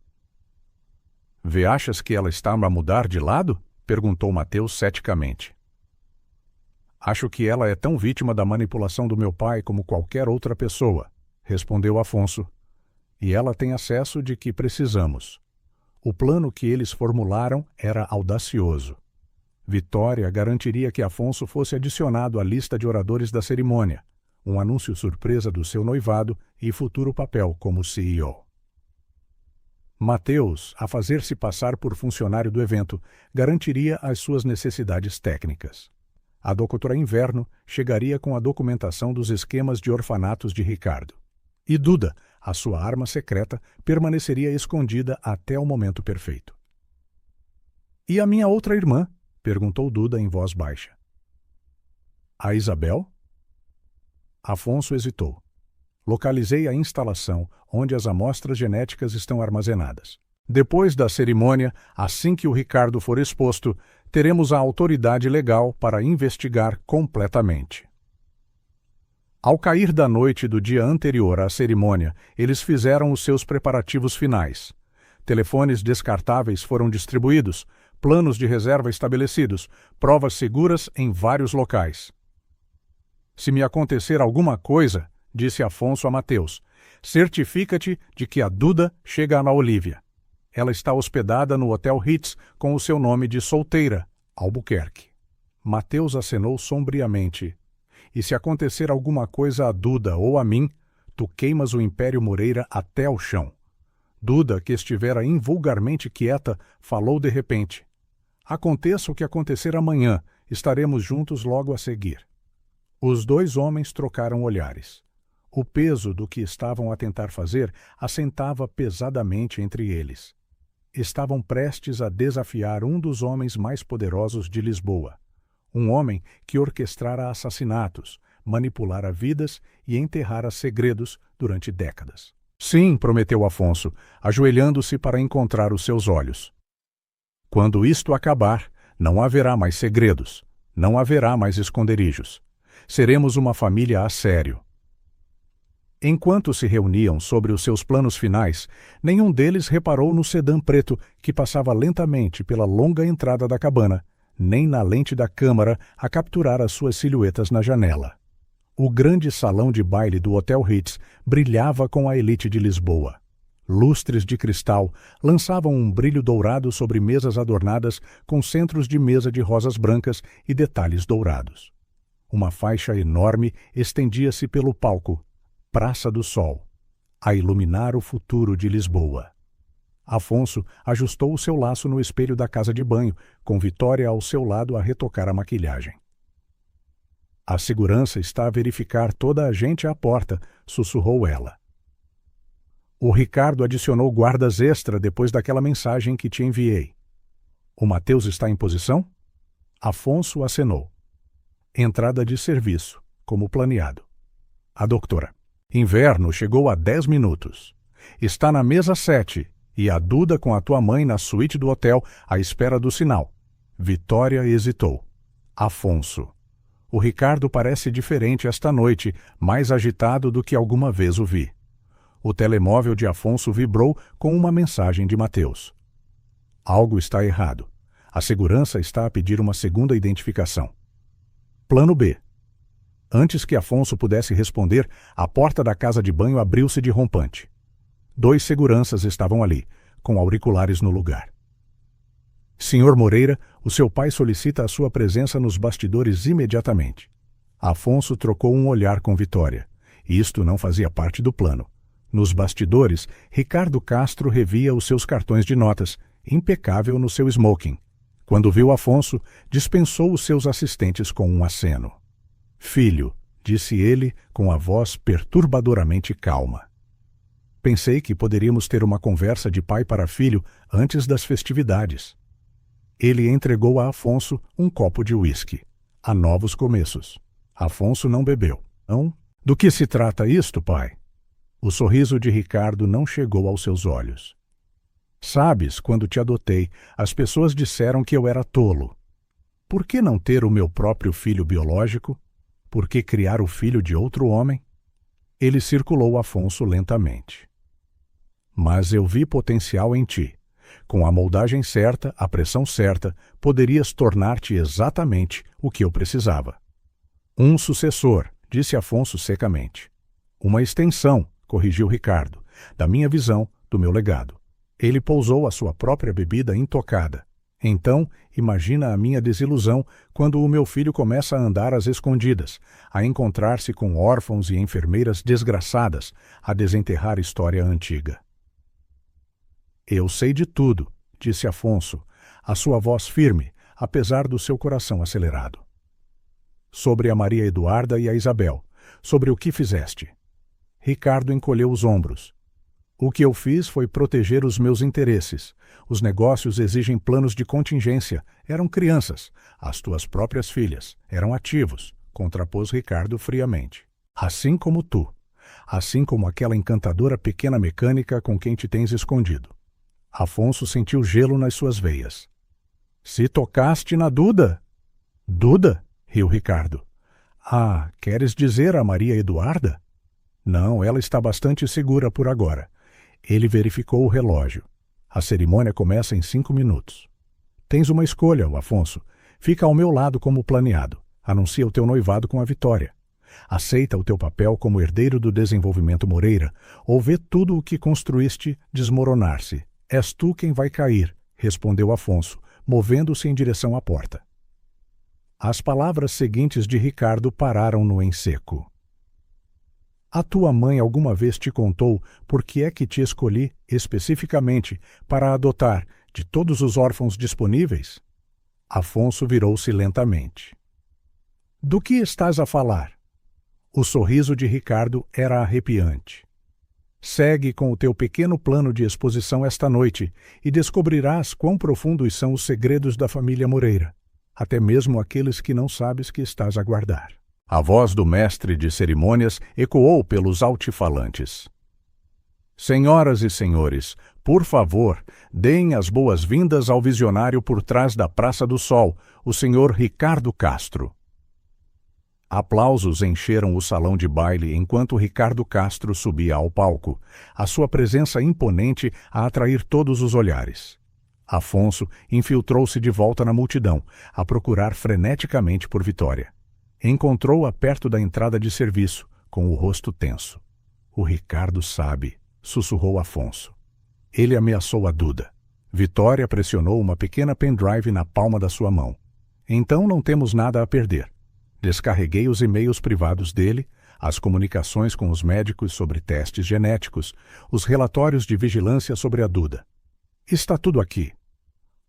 Vê, achas que ela está a mudar de lado? Perguntou Mateus ceticamente. Acho que ela é tão vítima da manipulação do meu pai como qualquer outra pessoa, respondeu Afonso. E ela tem acesso de que precisamos. O plano que eles formularam era audacioso. Vitória garantiria que Afonso fosse adicionado à lista de oradores da cerimônia, um anúncio surpresa do seu noivado e futuro papel como CEO. Mateus, a fazer-se passar por funcionário do evento, garantiria as suas necessidades técnicas. A doutora Inverno chegaria com a documentação dos esquemas de orfanatos de Ricardo. E Duda, a sua arma secreta, permaneceria escondida até o momento perfeito. E a minha outra irmã? Perguntou Duda em voz baixa. A Isabel? Afonso hesitou. Localizei a instalação onde as amostras genéticas estão armazenadas. Depois da cerimônia, assim que o Ricardo for exposto, teremos a autoridade legal para investigar completamente. Ao cair da noite do dia anterior à cerimônia, eles fizeram os seus preparativos finais. Telefones descartáveis foram distribuídos, planos de reserva estabelecidos, provas seguras em vários locais. Se me acontecer alguma coisa, disse Afonso a Mateus, certifica-te de que a Duda chega na Olívia. Ela está hospedada no Hotel Ritz com o seu nome de solteira, Albuquerque. Mateus acenou sombriamente. E se acontecer alguma coisa a Duda ou a mim, tu queimas o Império Moreira até o chão. Duda, que estivera invulgarmente quieta, falou de repente. Aconteça o que acontecer amanhã, estaremos juntos logo a seguir. Os dois homens trocaram olhares. O peso do que estavam a tentar fazer assentava pesadamente entre eles. Estavam prestes a desafiar um dos homens mais poderosos de Lisboa. Um homem que orquestrara assassinatos, manipulara vidas e enterrara segredos durante décadas. Sim, prometeu Afonso, ajoelhando-se para encontrar os seus olhos. Quando isto acabar, não haverá mais segredos, não haverá mais esconderijos. Seremos uma família a sério. Enquanto se reuniam sobre os seus planos finais, nenhum deles reparou no sedã preto que passava lentamente pela longa entrada da cabana, nem na lente da câmara a capturar as suas silhuetas na janela. O grande salão de baile do Hotel Ritz brilhava com a elite de Lisboa. Lustres de cristal lançavam um brilho dourado sobre mesas adornadas com centros de mesa de rosas brancas e detalhes dourados. Uma faixa enorme estendia-se pelo palco, Praça do Sol, a iluminar o futuro de Lisboa. Afonso ajustou o seu laço no espelho da casa de banho, com Vitória ao seu lado a retocar a maquilhagem. A segurança está a verificar toda a gente à porta, sussurrou ela. O Ricardo adicionou guardas extra depois daquela mensagem que te enviei. O Mateus está em posição? Afonso acenou. Entrada de serviço, como planeado. A doutora. Inverno chegou há 10 minutos. Está na mesa 7 e a Duda com a tua mãe na suíte do hotel à espera do sinal. Vitória hesitou. Afonso. O Ricardo parece diferente esta noite, mais agitado do que alguma vez o vi. O telemóvel de Afonso vibrou com uma mensagem de Mateus. Algo está errado. A segurança está a pedir uma segunda identificação. Plano B. Antes que Afonso pudesse responder, a porta da casa de banho abriu-se de rompante. 2 seguranças estavam ali, com auriculares no lugar. Senhor Moreira, o seu pai solicita a sua presença nos bastidores imediatamente. Afonso trocou um olhar com Vitória. Isto não fazia parte do plano. Nos bastidores, Ricardo Castro revia os seus cartões de notas, impecável no seu smoking. Quando viu Afonso, dispensou os seus assistentes com um aceno. Filho, disse ele com a voz perturbadoramente calma. Pensei que poderíamos ter uma conversa de pai para filho antes das festividades. Ele entregou a Afonso um copo de uísque. Há novos começos. Afonso não bebeu. Não? Do que se trata isto, pai? O sorriso de Ricardo não chegou aos seus olhos. Sabes, quando te adotei, as pessoas disseram que eu era tolo. Por que não ter o meu próprio filho biológico? Por que criar o filho de outro homem? Ele circulou Afonso lentamente. Mas eu vi potencial em ti. Com a moldagem certa, a pressão certa, poderias tornar-te exatamente o que eu precisava. Um sucessor, disse Afonso secamente. Uma extensão, corrigiu Ricardo, da minha visão, do meu legado. Ele pousou a sua própria bebida intocada. Então, imagina a minha desilusão quando o meu filho começa a andar às escondidas, a encontrar-se com órfãos e enfermeiras desgraçadas, a desenterrar história antiga. Eu sei de tudo, disse Afonso, a sua voz firme, apesar do seu coração acelerado. Sobre a Maria Eduarda e a Isabel, sobre o que fizeste. Ricardo encolheu os ombros. O que eu fiz foi proteger os meus interesses. Os negócios exigem planos de contingência. Eram crianças. As tuas próprias filhas. Eram ativos, contrapôs Ricardo friamente. Assim como tu. Assim como aquela encantadora pequena mecânica com quem te tens escondido. Afonso sentiu gelo nas suas veias. Se tocaste na Duda? Duda? Riu Ricardo. Ah, queres dizer a Maria Eduarda? Não, ela está bastante segura por agora. Ele verificou o relógio. A cerimônia começa em 5 minutos. Tens uma escolha, Afonso. Fica ao meu lado como planeado. Anuncia o teu noivado com a vitória. Aceita o teu papel como herdeiro do desenvolvimento Moreira ou vê tudo o que construíste desmoronar-se. És tu quem vai cair, respondeu Afonso, movendo-se em direção à porta. As palavras seguintes de Ricardo pararam-no em seco. A tua mãe alguma vez te contou por que é que te escolhi, especificamente, para adotar, de todos os órfãos disponíveis? Afonso virou-se lentamente. Do que estás a falar? O sorriso de Ricardo era arrepiante. Segue com o teu pequeno plano de exposição esta noite e descobrirás quão profundos são os segredos da família Moreira, até mesmo aqueles que não sabes que estás a guardar. A voz do mestre de cerimônias ecoou pelos altifalantes. Senhoras e senhores, por favor, deem as boas-vindas ao visionário por trás da Praça do Sol, o senhor Ricardo Castro. Aplausos encheram o salão de baile enquanto Ricardo Castro subia ao palco, a sua presença imponente a atrair todos os olhares. Afonso infiltrou-se de volta na multidão, a procurar freneticamente por Vitória. Encontrou-a perto da entrada de serviço, com o rosto tenso. O Ricardo sabe, sussurrou Afonso. Ele ameaçou a Duda. Vitória pressionou uma pequena pendrive na palma da sua mão. Então não temos nada a perder. Descarreguei os e-mails privados dele, as comunicações com os médicos sobre testes genéticos, os relatórios de vigilância sobre a Duda. Está tudo aqui.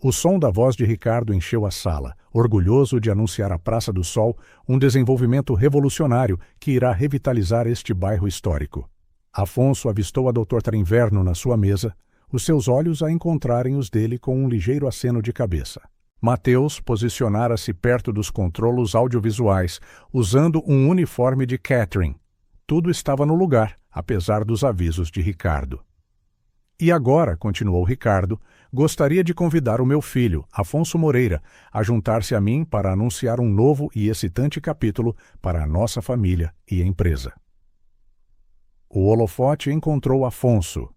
O som da voz de Ricardo encheu a sala, orgulhoso de anunciar à Praça do Sol um desenvolvimento revolucionário que irá revitalizar este bairro histórico. Afonso avistou a Dr. Trinverno na sua mesa, os seus olhos a encontrarem os dele com um ligeiro aceno de cabeça. Mateus posicionara-se perto dos controlos audiovisuais, usando um uniforme de Catherine. Tudo estava no lugar, apesar dos avisos de Ricardo. E agora, continuou Ricardo, gostaria de convidar o meu filho, Afonso Moreira, a juntar-se a mim para anunciar um novo e excitante capítulo para a nossa família e empresa. O holofote encontrou Afonso.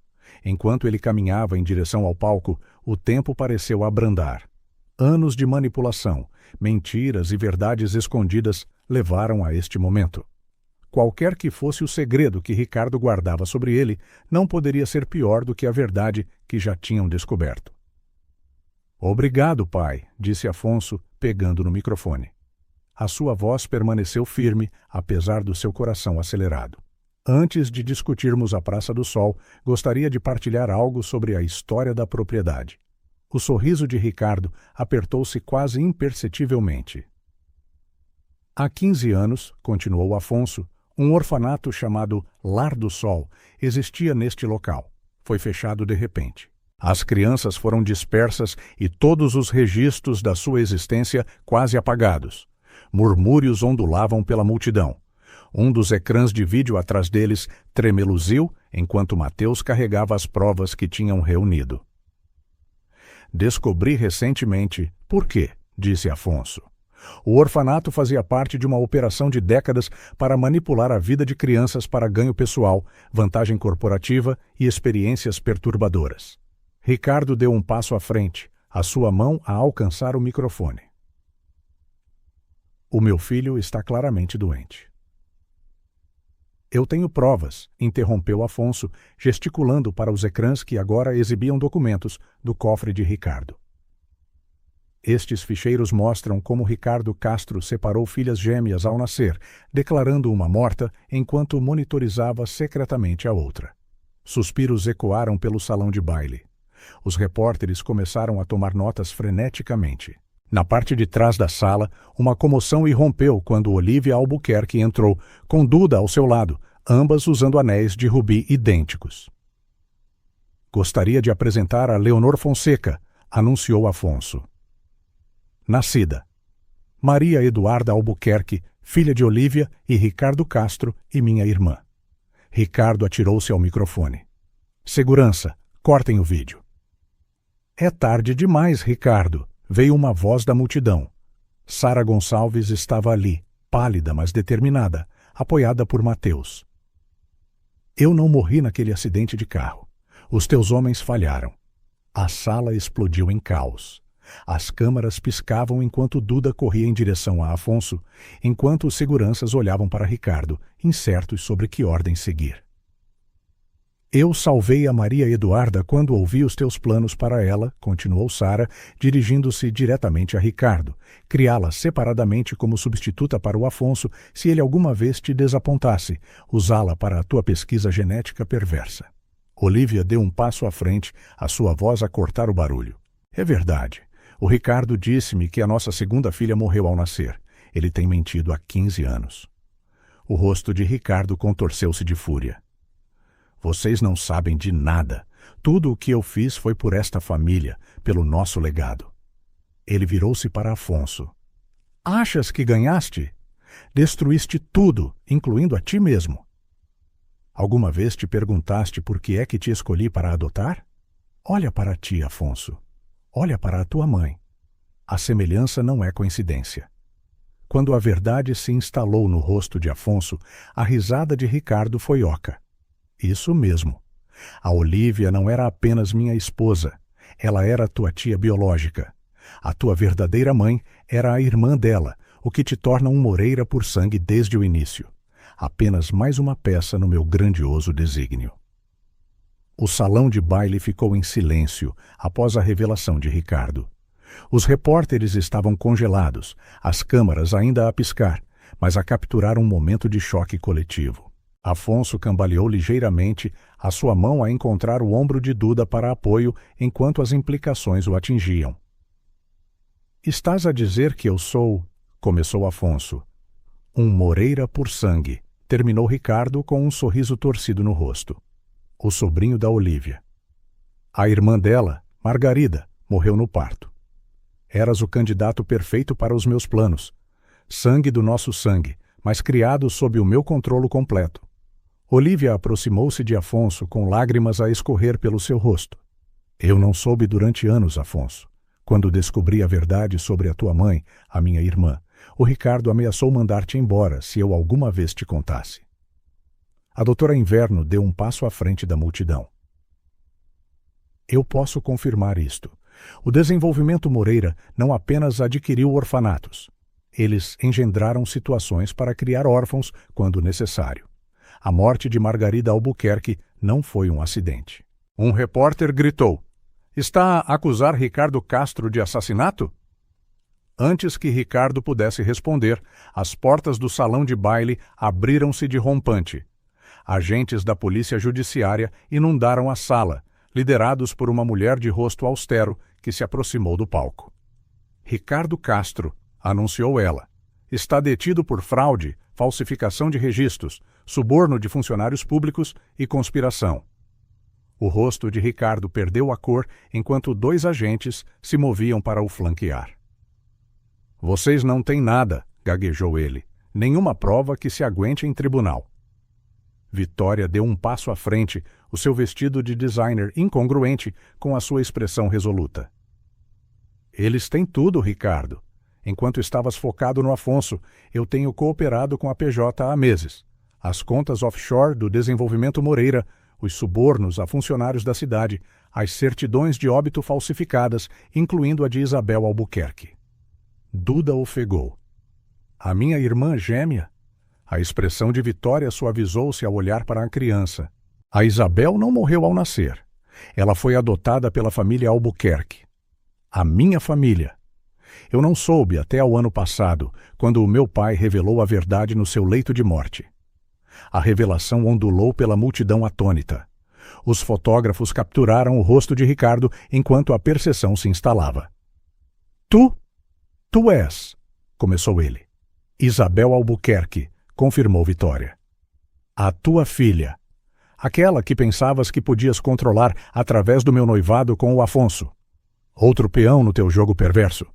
Enquanto ele caminhava em direção ao palco, o tempo pareceu abrandar. Anos de manipulação, mentiras e verdades escondidas levaram a este momento. Qualquer que fosse o segredo que Ricardo guardava sobre ele, não poderia ser pior do que a verdade que já tinham descoberto. Obrigado, pai, disse Afonso, pegando no microfone. A sua voz permaneceu firme, apesar do seu coração acelerado. Antes de discutirmos a Praça do Sol, gostaria de partilhar algo sobre a história da propriedade. O sorriso de Ricardo apertou-se quase imperceptivelmente. Há 15 anos, continuou Afonso, um orfanato chamado Lar do Sol existia neste local. Foi fechado de repente. As crianças foram dispersas e todos os registros da sua existência quase apagados. Murmúrios ondulavam pela multidão. Um dos ecrãs de vídeo atrás deles tremeluziu enquanto Mateus carregava as provas que tinham reunido. Descobri recentemente por quê, disse Afonso. O orfanato fazia parte de uma operação de décadas para manipular a vida de crianças para ganho pessoal, vantagem corporativa e experiências perturbadoras. Ricardo deu um passo à frente, a sua mão a alcançar o microfone. O meu filho está claramente doente. Eu tenho provas, interrompeu Afonso, gesticulando para os ecrãs que agora exibiam documentos do cofre de Ricardo. Estes ficheiros mostram como Ricardo Castro separou filhas gêmeas ao nascer, declarando uma morta enquanto monitorizava secretamente a outra. Suspiros ecoaram pelo salão de baile. Os repórteres começaram a tomar notas freneticamente. Na parte de trás da sala, uma comoção irrompeu quando Olivia Albuquerque entrou, com Duda ao seu lado, ambas usando anéis de rubi idênticos. Gostaria de apresentar a Leonor Fonseca, anunciou Afonso. Nascida. Maria Eduarda Albuquerque, filha de Olivia e Ricardo Castro e minha irmã. Ricardo atirou-se ao microfone. Segurança, cortem o vídeo. É tarde demais, Ricardo, veio uma voz da multidão. Sara Gonçalves estava ali, pálida, mas determinada, apoiada por Mateus. Eu não morri naquele acidente de carro. Os teus homens falharam. A sala explodiu em caos. As câmaras piscavam enquanto Duda corria em direção a Afonso, enquanto os seguranças olhavam para Ricardo, incertos sobre que ordem seguir. Eu salvei a Maria Eduarda quando ouvi os teus planos para ela, continuou Sara, dirigindo-se diretamente a Ricardo, criá-la separadamente como substituta para o Afonso se ele alguma vez te desapontasse, usá-la para a tua pesquisa genética perversa. Olivia deu um passo à frente, a sua voz a cortar o barulho. É verdade. O Ricardo disse-me que a nossa segunda filha morreu ao nascer. Ele tem mentido há 15 anos. O rosto de Ricardo contorceu-se de fúria. Vocês não sabem de nada. Tudo o que eu fiz foi por esta família, pelo nosso legado. Ele virou-se para Afonso. Achas que ganhaste? Destruíste tudo, incluindo a ti mesmo. Alguma vez te perguntaste por que é que te escolhi para adotar? Olha para ti, Afonso. Olha para a tua mãe. A semelhança não é coincidência. Quando a verdade se instalou no rosto de Afonso, a risada de Ricardo foi oca. Isso mesmo. A Olívia não era apenas minha esposa. Ela era tua tia biológica. A tua verdadeira mãe era a irmã dela, o que te torna um Moreira por sangue desde o início. Apenas mais uma peça no meu grandioso desígnio. O salão de baile ficou em silêncio após a revelação de Ricardo. Os repórteres estavam congelados, as câmaras ainda a piscar, mas a capturar um momento de choque coletivo. Afonso cambaleou ligeiramente, a sua mão a encontrar o ombro de Duda para apoio enquanto as implicações o atingiam. Estás a dizer que eu sou, começou Afonso. Um Moreira por sangue, terminou Ricardo com um sorriso torcido no rosto. O sobrinho da Olívia. A irmã dela, Margarida, morreu no parto. Eras o candidato perfeito para os meus planos. Sangue do nosso sangue, mas criado sob o meu controlo completo. Olívia aproximou-se de Afonso com lágrimas a escorrer pelo seu rosto. Eu não soube durante anos, Afonso. Quando descobri a verdade sobre a tua mãe, a minha irmã, o Ricardo ameaçou mandar-te embora se eu alguma vez te contasse. A doutora Inverno deu um passo à frente da multidão. Eu posso confirmar isto. O desenvolvimento Moreira não apenas adquiriu orfanatos. Eles engendraram situações para criar órfãos quando necessário. A morte de Margarida Albuquerque não foi um acidente. Um repórter gritou. Está a acusar Ricardo Castro de assassinato? Antes que Ricardo pudesse responder, as portas do salão de baile abriram-se de rompante. Agentes da polícia judiciária inundaram a sala, liderados por uma mulher de rosto austero que se aproximou do palco. Ricardo Castro, anunciou ela, está detido por fraude, falsificação de registros, suborno de funcionários públicos e conspiração. O rosto de Ricardo perdeu a cor enquanto 2 agentes se moviam para o flanquear. Vocês não têm nada, gaguejou ele. Nenhuma prova que se aguente em tribunal. Vitória deu um passo à frente, o seu vestido de designer incongruente com a sua expressão resoluta. Eles têm tudo, Ricardo. Enquanto estavas focado no Afonso, eu tenho cooperado com a PJ há meses. As contas offshore do Desenvolvimento Moreira, os subornos a funcionários da cidade, as certidões de óbito falsificadas, incluindo a de Isabel Albuquerque. Duda ofegou. A minha irmã gêmea? A expressão de Vitória suavizou-se ao olhar para a criança. A Isabel não morreu ao nascer. Ela foi adotada pela família Albuquerque. A minha família. Eu não soube até o ano passado, quando o meu pai revelou a verdade no seu leito de morte. A revelação ondulou pela multidão atônita. Os fotógrafos capturaram o rosto de Ricardo enquanto a percepção se instalava. Tu és, começou ele. Isabel Albuquerque, confirmou Vitória. A tua filha. Aquela que pensavas que podias controlar através do meu noivado com o Afonso. Outro peão no teu jogo perverso.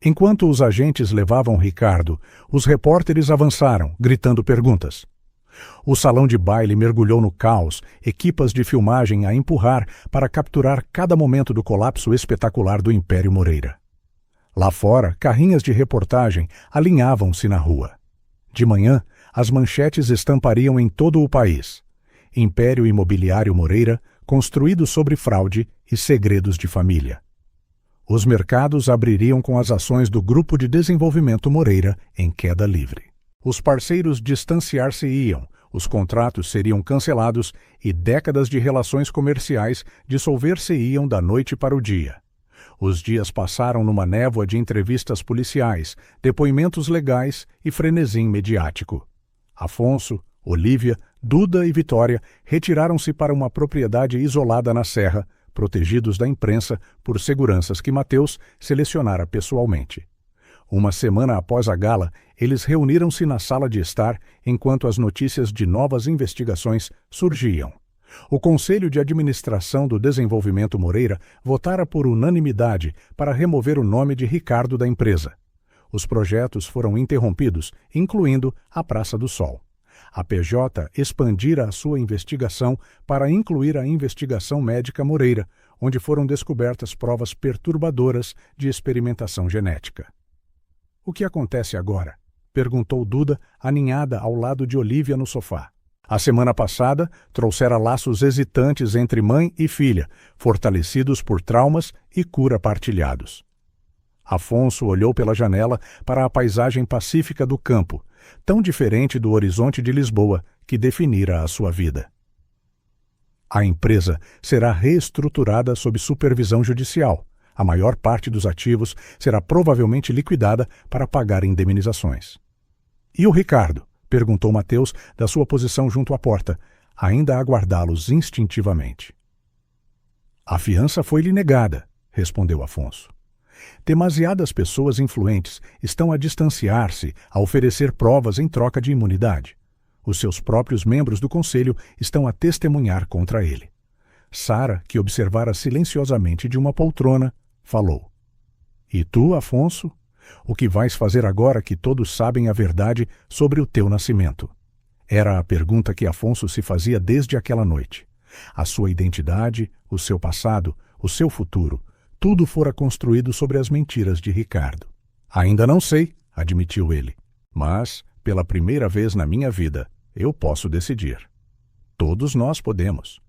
Enquanto os agentes levavam Ricardo, os repórteres avançaram, gritando perguntas. O salão de baile mergulhou no caos, equipas de filmagem a empurrar para capturar cada momento do colapso espetacular do Império Moreira. Lá fora, carrinhas de reportagem alinhavam-se na rua. De manhã, as manchetes estampariam em todo o país. Império Imobiliário Moreira, construído sobre fraude e segredos de família. Os mercados abririam com as ações do Grupo de Desenvolvimento Moreira em queda livre. Os parceiros distanciar-se-iam, os contratos seriam cancelados e décadas de relações comerciais dissolver-se-iam da noite para o dia. Os dias passaram numa névoa de entrevistas policiais, depoimentos legais e frenesim mediático. Afonso, Olívia, Duda e Vitória retiraram-se para uma propriedade isolada na serra, protegidos da imprensa por seguranças que Mateus selecionara pessoalmente. Uma semana após a gala, eles reuniram-se na sala de estar enquanto as notícias de novas investigações surgiam. O Conselho de Administração do Desenvolvimento Moreira votara por unanimidade para remover o nome de Ricardo da empresa. Os projetos foram interrompidos, incluindo a Praça do Sol. A PJ expandira a sua investigação para incluir a investigação médica Moreira, onde foram descobertas provas perturbadoras de experimentação genética. O que acontece agora? Perguntou Duda, aninhada ao lado de Olívia no sofá. A semana passada, trouxera laços hesitantes entre mãe e filha, fortalecidos por traumas e cura partilhados. Afonso olhou pela janela para a paisagem pacífica do campo, tão diferente do horizonte de Lisboa que definira a sua vida. A empresa será reestruturada sob supervisão judicial. A maior parte dos ativos será provavelmente liquidada para pagar indemnizações. E o Ricardo? Perguntou Mateus da sua posição junto à porta, ainda a aguardá-los instintivamente. A fiança foi-lhe negada, respondeu Afonso. Demasiadas pessoas influentes estão a distanciar-se, a oferecer provas em troca de imunidade. Os seus próprios membros do conselho estão a testemunhar contra ele. Sara, que observara silenciosamente de uma poltrona, falou. E tu, Afonso? O que vais fazer agora que todos sabem a verdade sobre o teu nascimento? Era a pergunta que Afonso se fazia desde aquela noite. A sua identidade, o seu passado, o seu futuro, tudo fora construído sobre as mentiras de Ricardo. Ainda não sei, admitiu ele, mas, pela primeira vez na minha vida, eu posso decidir. Todos nós podemos.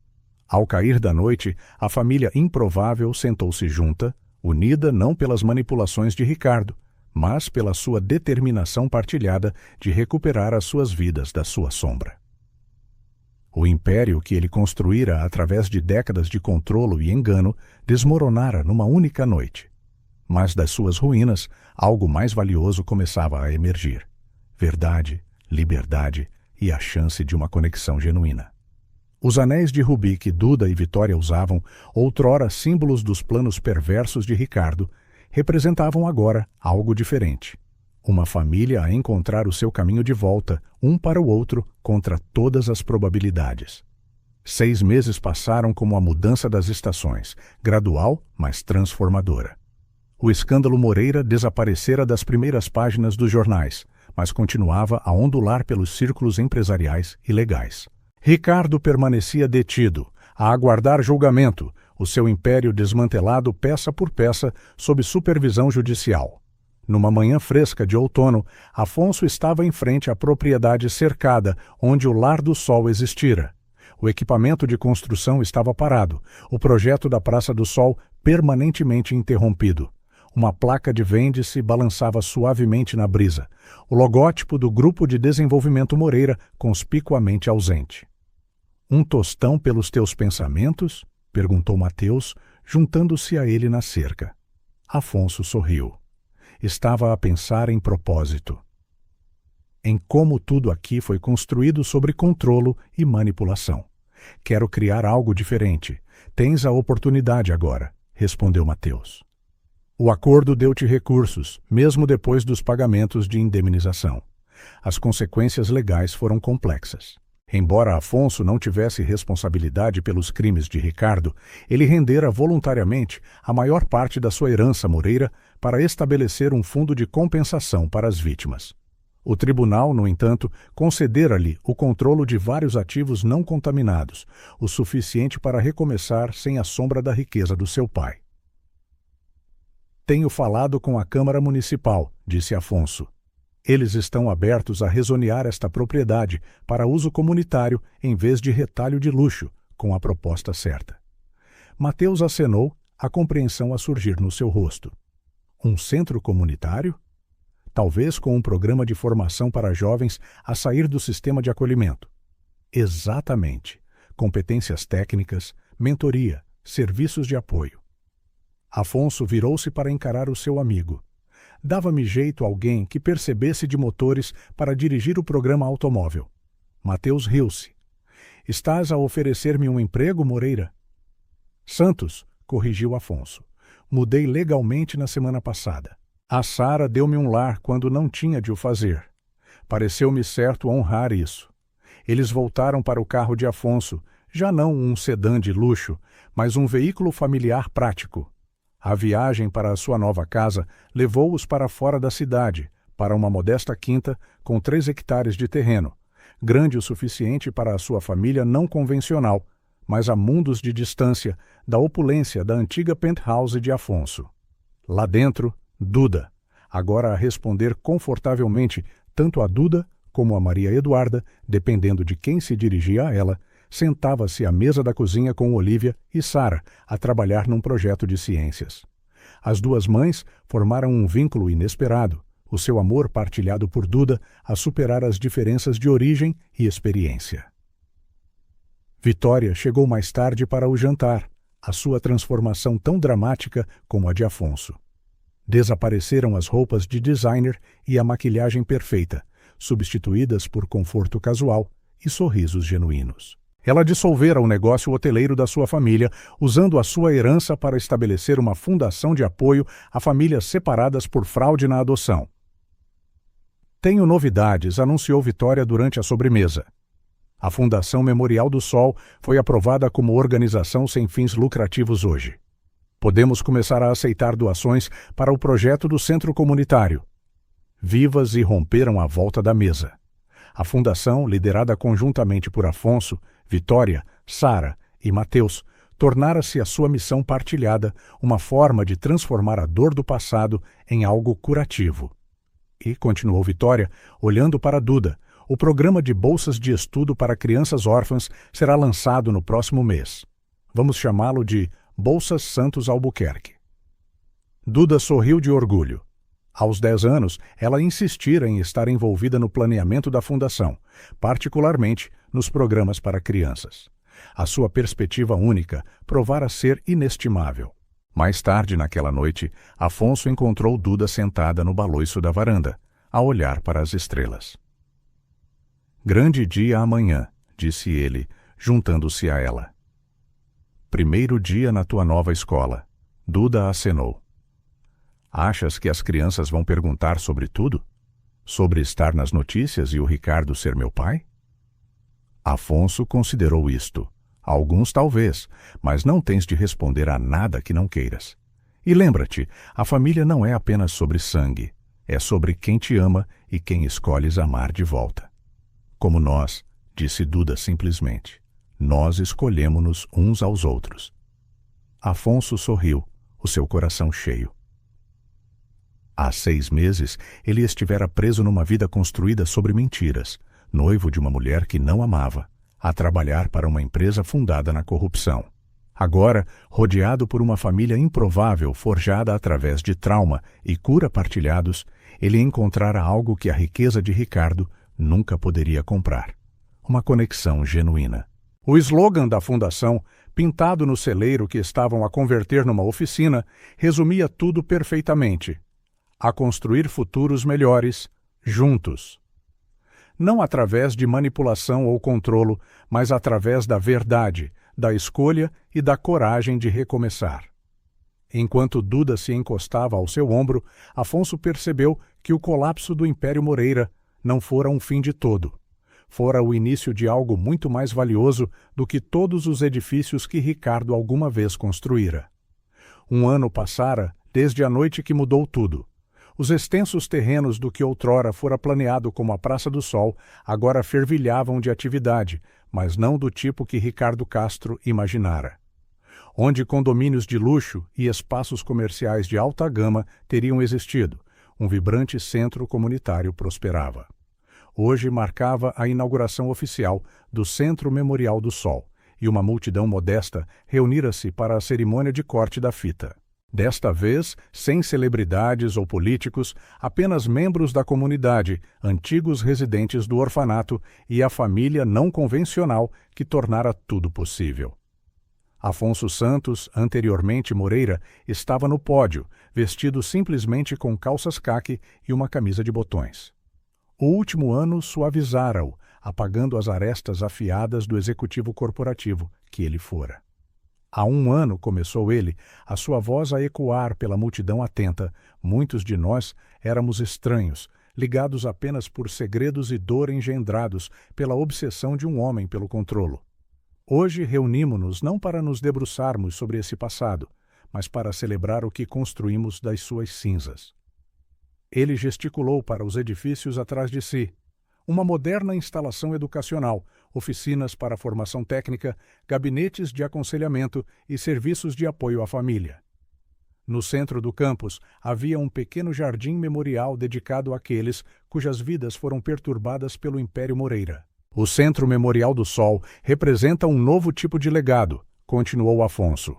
Ao cair da noite, a família improvável sentou-se junta, unida não pelas manipulações de Ricardo, mas pela sua determinação partilhada de recuperar as suas vidas da sua sombra. O império que ele construíra através de décadas de controlo e engano desmoronara numa única noite. Mas das suas ruínas, algo mais valioso começava a emergir. Verdade, liberdade e a chance de uma conexão genuína. Os anéis de rubi que Duda e Vitória usavam, outrora símbolos dos planos perversos de Ricardo, representavam agora algo diferente. Uma família a encontrar o seu caminho de volta, um para o outro, contra todas as probabilidades. 6 meses passaram como a mudança das estações, gradual, mas transformadora. O escândalo Moreira desaparecera das primeiras páginas dos jornais, mas continuava a ondular pelos círculos empresariais e legais. Ricardo permanecia detido, a aguardar julgamento, o seu império desmantelado peça por peça sob supervisão judicial. Numa manhã fresca de outono, Afonso estava em frente à propriedade cercada, onde o Lar do Sol existira. O equipamento de construção estava parado, o projeto da Praça do Sol permanentemente interrompido. Uma placa de vende-se balançava suavemente na brisa. O logótipo do Grupo de Desenvolvimento Moreira conspicuamente ausente. "Um tostão pelos teus pensamentos?" perguntou Mateus, juntando-se a ele na cerca. Afonso sorriu. Estava a pensar em propósito. Em como tudo aqui foi construído sobre controlo e manipulação. "Quero criar algo diferente. Tens a oportunidade agora", respondeu Mateus. "O acordo deu-te recursos, mesmo depois dos pagamentos de indemnização. As consequências legais foram complexas. Embora Afonso não tivesse responsabilidade pelos crimes de Ricardo, ele rendera voluntariamente a maior parte da sua herança Moreira para estabelecer um fundo de compensação para as vítimas. O tribunal, no entanto, concedera-lhe o controlo de vários ativos não contaminados, o suficiente para recomeçar sem a sombra da riqueza do seu pai. "Tenho falado com a Câmara Municipal", disse Afonso. "Eles estão abertos a rezonear esta propriedade para uso comunitário em vez de retalho de luxo, com a proposta certa." Mateus acenou, a compreensão a surgir no seu rosto. Um centro comunitário? Talvez com um programa de formação para jovens a sair do sistema de acolhimento. Exatamente. Competências técnicas, mentoria, serviços de apoio. Afonso virou-se para encarar o seu amigo. Dava-me jeito alguém que percebesse de motores para dirigir o programa automóvel. Mateus riu-se. "Estás a oferecer-me um emprego, Moreira?" "Santos", corrigiu Afonso. "Mudei legalmente na semana passada. A Sara deu-me um lar quando não tinha de o fazer. Pareceu-me certo honrar isso." Eles voltaram para o carro de Afonso, já não um sedã de luxo, mas um veículo familiar prático. A viagem para a sua nova casa levou-os para fora da cidade, para uma modesta quinta com 3 hectares de terreno, grande o suficiente para a sua família não convencional, mas a mundos de distância da opulência da antiga penthouse de Afonso. Lá dentro, Duda, agora a responder confortavelmente tanto a Duda como a Maria Eduarda, dependendo de quem se dirigia a ela, sentava-se à mesa da cozinha com Olívia e Sara a trabalhar num projeto de ciências. As duas mães formaram um vínculo inesperado, o seu amor partilhado por Duda a superar as diferenças de origem e experiência. Vitória chegou mais tarde para o jantar, a sua transformação tão dramática como a de Afonso. Desapareceram as roupas de designer e a maquilhagem perfeita, substituídas por conforto casual e sorrisos genuínos. Ela dissolvera o negócio hoteleiro da sua família, usando a sua herança para estabelecer uma fundação de apoio a famílias separadas por fraude na adoção. "Tenho novidades", anunciou Vitória durante a sobremesa. A Fundação Memorial do Sol foi aprovada como organização sem fins lucrativos hoje. Podemos começar a aceitar doações para o projeto do centro comunitário. Vivas irromperam à volta da mesa. A fundação, liderada conjuntamente por Afonso, Vitória, Sara e Mateus, tornara-se a sua missão partilhada, uma forma de transformar a dor do passado em algo curativo. E, continuou Vitória, olhando para Duda, o programa de bolsas de estudo para crianças órfãs será lançado no próximo mês. Vamos chamá-lo de Bolsas Santos Albuquerque. Duda sorriu de orgulho. Aos 10 anos, ela insistira em estar envolvida no planeamento da fundação, particularmente nos programas para crianças. A sua perspectiva única provara ser inestimável. Mais tarde naquela noite, Afonso encontrou Duda sentada no baloiço da varanda, a olhar para as estrelas. "Grande dia amanhã", disse ele, juntando-se a ela. "Primeiro dia na tua nova escola", Duda acenou. "Achas que as crianças vão perguntar sobre tudo? Sobre estar nas notícias e o Ricardo ser meu pai?" Afonso considerou isto. Alguns talvez, mas não tens de responder a nada que não queiras. E lembra-te, a família não é apenas sobre sangue, é sobre quem te ama e quem escolhes amar de volta. Como nós, disse Duda simplesmente, nós escolhemos-nos uns aos outros. Afonso sorriu, o seu coração cheio. Há 6 meses, ele estivera preso numa vida construída sobre mentiras, noivo de uma mulher que não amava, a trabalhar para uma empresa fundada na corrupção. Agora, rodeado por uma família improvável forjada através de trauma e cura partilhados, ele encontrara algo que a riqueza de Ricardo nunca poderia comprar. Uma conexão genuína. O slogan da fundação, pintado no celeiro que estavam a converter numa oficina, resumia tudo perfeitamente. A construir futuros melhores, juntos. Não através de manipulação ou controlo, mas através da verdade, da escolha e da coragem de recomeçar. Enquanto Duda se encostava ao seu ombro, Afonso percebeu que o colapso do Império Moreira não fora um fim de todo. Fora o início de algo muito mais valioso do que todos os edifícios que Ricardo alguma vez construíra. Um ano passara desde a noite que mudou tudo. Os extensos terrenos do que outrora fora planeado como a Praça do Sol agora fervilhavam de atividade, mas não do tipo que Ricardo Castro imaginara. Onde condomínios de luxo e espaços comerciais de alta gama teriam existido, um vibrante centro comunitário prosperava. Hoje marcava a inauguração oficial do Centro Memorial do Sol, e uma multidão modesta reunira-se para a cerimônia de corte da fita. Desta vez, sem celebridades ou políticos, apenas membros da comunidade, antigos residentes do orfanato e a família não convencional que tornara tudo possível. Afonso Santos, anteriormente Moreira, estava no pódio, vestido simplesmente com calças caque e uma camisa de botões. O último ano suavizara-o, apagando as arestas afiadas do executivo corporativo que ele fora. Há 1 ano, começou ele, a sua voz a ecoar pela multidão atenta. Muitos de nós éramos estranhos, ligados apenas por segredos e dor engendrados pela obsessão de um homem pelo controlo. Hoje reunimo-nos não para nos debruçarmos sobre esse passado, mas para celebrar o que construímos das suas cinzas. Ele gesticulou para os edifícios atrás de si. Uma moderna instalação educacional, oficinas para formação técnica, gabinetes de aconselhamento e serviços de apoio à família. No centro do campus havia um pequeno jardim memorial dedicado àqueles cujas vidas foram perturbadas pelo Império Moreira. O Centro Memorial do Sol representa um novo tipo de legado, continuou Afonso.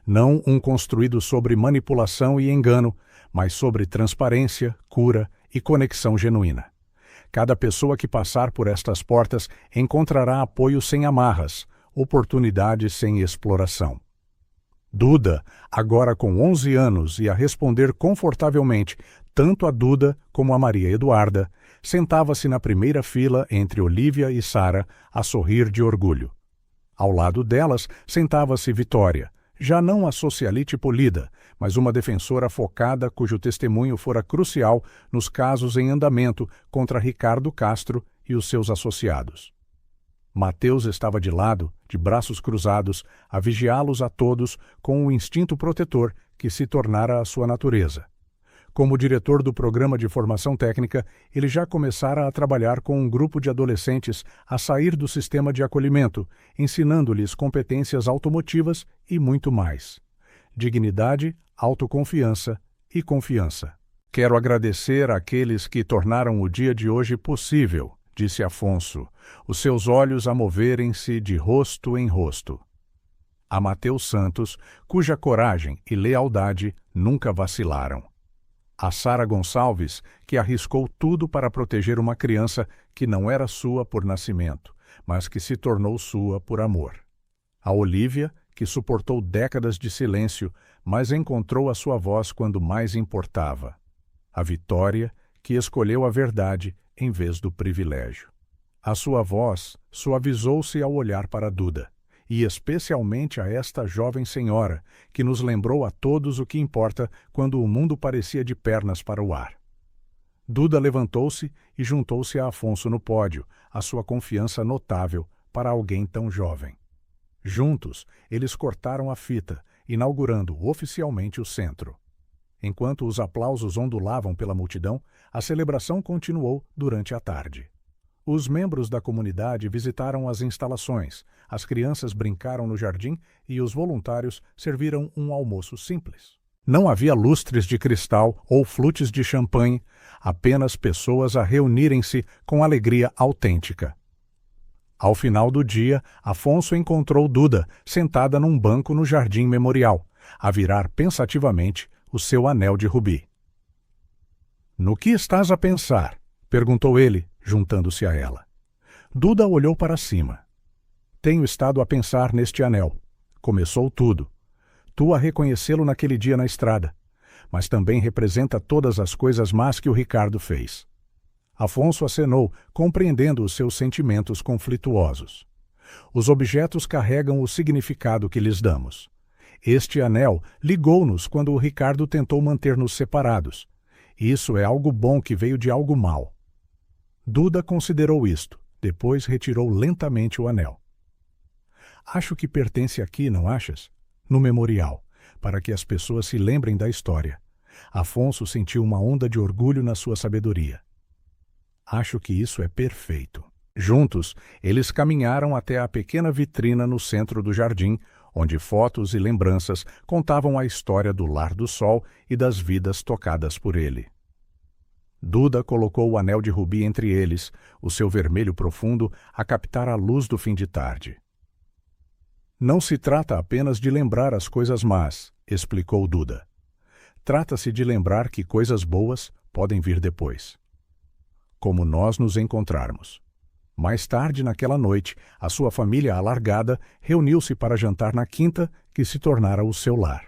Não um construído sobre manipulação e engano, mas sobre transparência, cura e conexão genuína. Cada pessoa que passar por estas portas encontrará apoio sem amarras, oportunidade sem exploração. Duda, agora com 11 anos e a responder confortavelmente tanto a Duda como a Maria Eduarda, sentava-se na primeira fila entre Olívia e Sara a sorrir de orgulho. Ao lado delas sentava-se Vitória, já não a socialite polida, mas uma defensora focada cujo testemunho fora crucial nos casos em andamento contra Ricardo Castro e os seus associados. Mateus estava de lado, de braços cruzados, a vigiá-los a todos com o instinto protetor que se tornara a sua natureza. Como diretor do programa de formação técnica, ele já começara a trabalhar com um grupo de adolescentes a sair do sistema de acolhimento, ensinando-lhes competências automotivas e muito mais. Dignidade, autoconfiança e confiança. Quero agradecer àqueles que tornaram o dia de hoje possível, disse Afonso, os seus olhos a moverem-se de rosto em rosto. A Mateus Santos, cuja coragem e lealdade nunca vacilaram. A Sara Gonçalves, que arriscou tudo para proteger uma criança que não era sua por nascimento, mas que se tornou sua por amor. A Olívia, que suportou décadas de silêncio, mas encontrou a sua voz quando mais importava. A Vitória, que escolheu a verdade em vez do privilégio. A sua voz suavizou-se ao olhar para Duda, e especialmente a esta jovem senhora, que nos lembrou a todos o que importa quando o mundo parecia de pernas para o ar. Duda levantou-se e juntou-se a Afonso no pódio, a sua confiança notável para alguém tão jovem. Juntos, eles cortaram a fita, inaugurando oficialmente o centro. Enquanto os aplausos ondulavam pela multidão, a celebração continuou durante a tarde. Os membros da comunidade visitaram as instalações, as crianças brincaram no jardim e os voluntários serviram um almoço simples. Não havia lustres de cristal ou flutes de champanhe, apenas pessoas a reunirem-se com alegria autêntica. Ao final do dia, Afonso encontrou Duda sentada num banco no jardim memorial, a virar pensativamente o seu anel de rubi. "No que estás a pensar?" perguntou ele, juntando-se a ela. Duda olhou para cima. "Tenho estado a pensar neste anel. Começou tudo. Tu a reconhecê-lo naquele dia na estrada, mas também representa todas as coisas más que o Ricardo fez." Afonso acenou, compreendendo os seus sentimentos conflituosos. Os objetos carregam o significado que lhes damos. Este anel ligou-nos quando o Ricardo tentou manter-nos separados. Isso é algo bom que veio de algo mau. Duda considerou isto, depois retirou lentamente o anel. "Acho que pertence aqui, não achas? No memorial, para que as pessoas se lembrem da história." Afonso sentiu uma onda de orgulho na sua sabedoria. "Acho que isso é perfeito." Juntos, eles caminharam até a pequena vitrina no centro do jardim, onde fotos e lembranças contavam a história do Lar do Sol e das vidas tocadas por ele. Duda colocou o anel de rubi entre eles, o seu vermelho profundo a captar a luz do fim de tarde. "Não se trata apenas de lembrar as coisas más", explicou Duda. "Trata-se de lembrar que coisas boas podem vir depois. Como nós nos encontrarmos." Mais tarde naquela noite, a sua família alargada reuniu-se para jantar na quinta que se tornara o seu lar.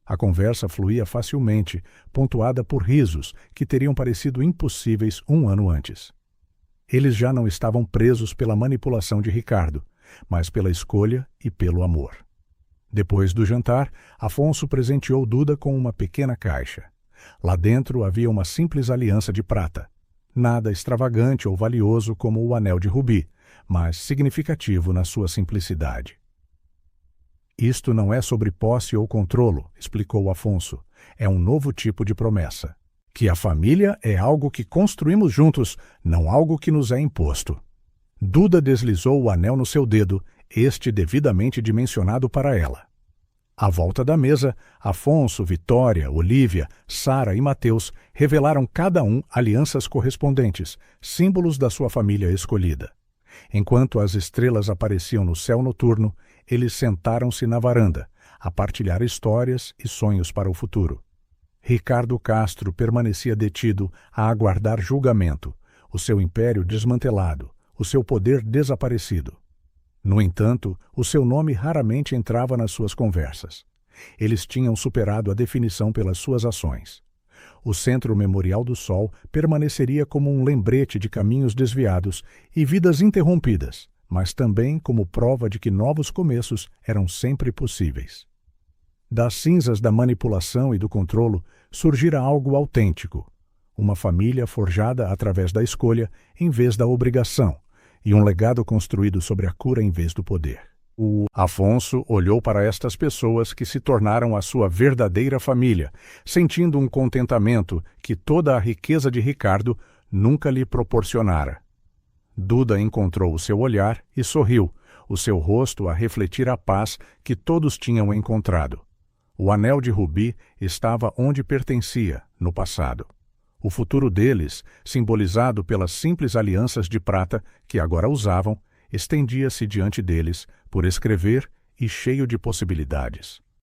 A conversa fluía facilmente, pontuada por risos que teriam parecido impossíveis um ano antes. Eles já não estavam presos pela manipulação de Ricardo, mas pela escolha e pelo amor. Depois do jantar, Afonso presenteou Duda com uma pequena caixa. Lá dentro havia uma simples aliança de prata. Nada extravagante ou valioso como o anel de rubi, mas significativo na sua simplicidade. "Isto não é sobre posse ou controlo", explicou Afonso. "É um novo tipo de promessa. Que a família é algo que construímos juntos, não algo que nos é imposto." Duda deslizou o anel no seu dedo, este devidamente dimensionado para ela. À volta da mesa, Afonso, Vitória, Olívia, Sara e Mateus revelaram cada um alianças correspondentes, símbolos da sua família escolhida. Enquanto as estrelas apareciam no céu noturno, eles sentaram-se na varanda, a partilhar histórias e sonhos para o futuro. Ricardo Castro permanecia detido a aguardar julgamento, o seu império desmantelado, o seu poder desaparecido. No entanto, o seu nome raramente entrava nas suas conversas. Eles tinham superado a definição pelas suas ações. O Centro Memorial do Sol permaneceria como um lembrete de caminhos desviados e vidas interrompidas, mas também como prova de que novos começos eram sempre possíveis. Das cinzas da manipulação e do controlo surgira algo autêntico, uma família forjada através da escolha em vez da obrigação, e um legado construído sobre a cura em vez do poder. O Afonso olhou para estas pessoas que se tornaram a sua verdadeira família, sentindo um contentamento que toda a riqueza de Ricardo nunca lhe proporcionara. Duda encontrou o seu olhar e sorriu, o seu rosto a refletir a paz que todos tinham encontrado. O anel de rubi estava onde pertencia, no passado. O futuro deles, simbolizado pelas simples alianças de prata que agora usavam, estendia-se diante deles, por escrever e cheio de possibilidades.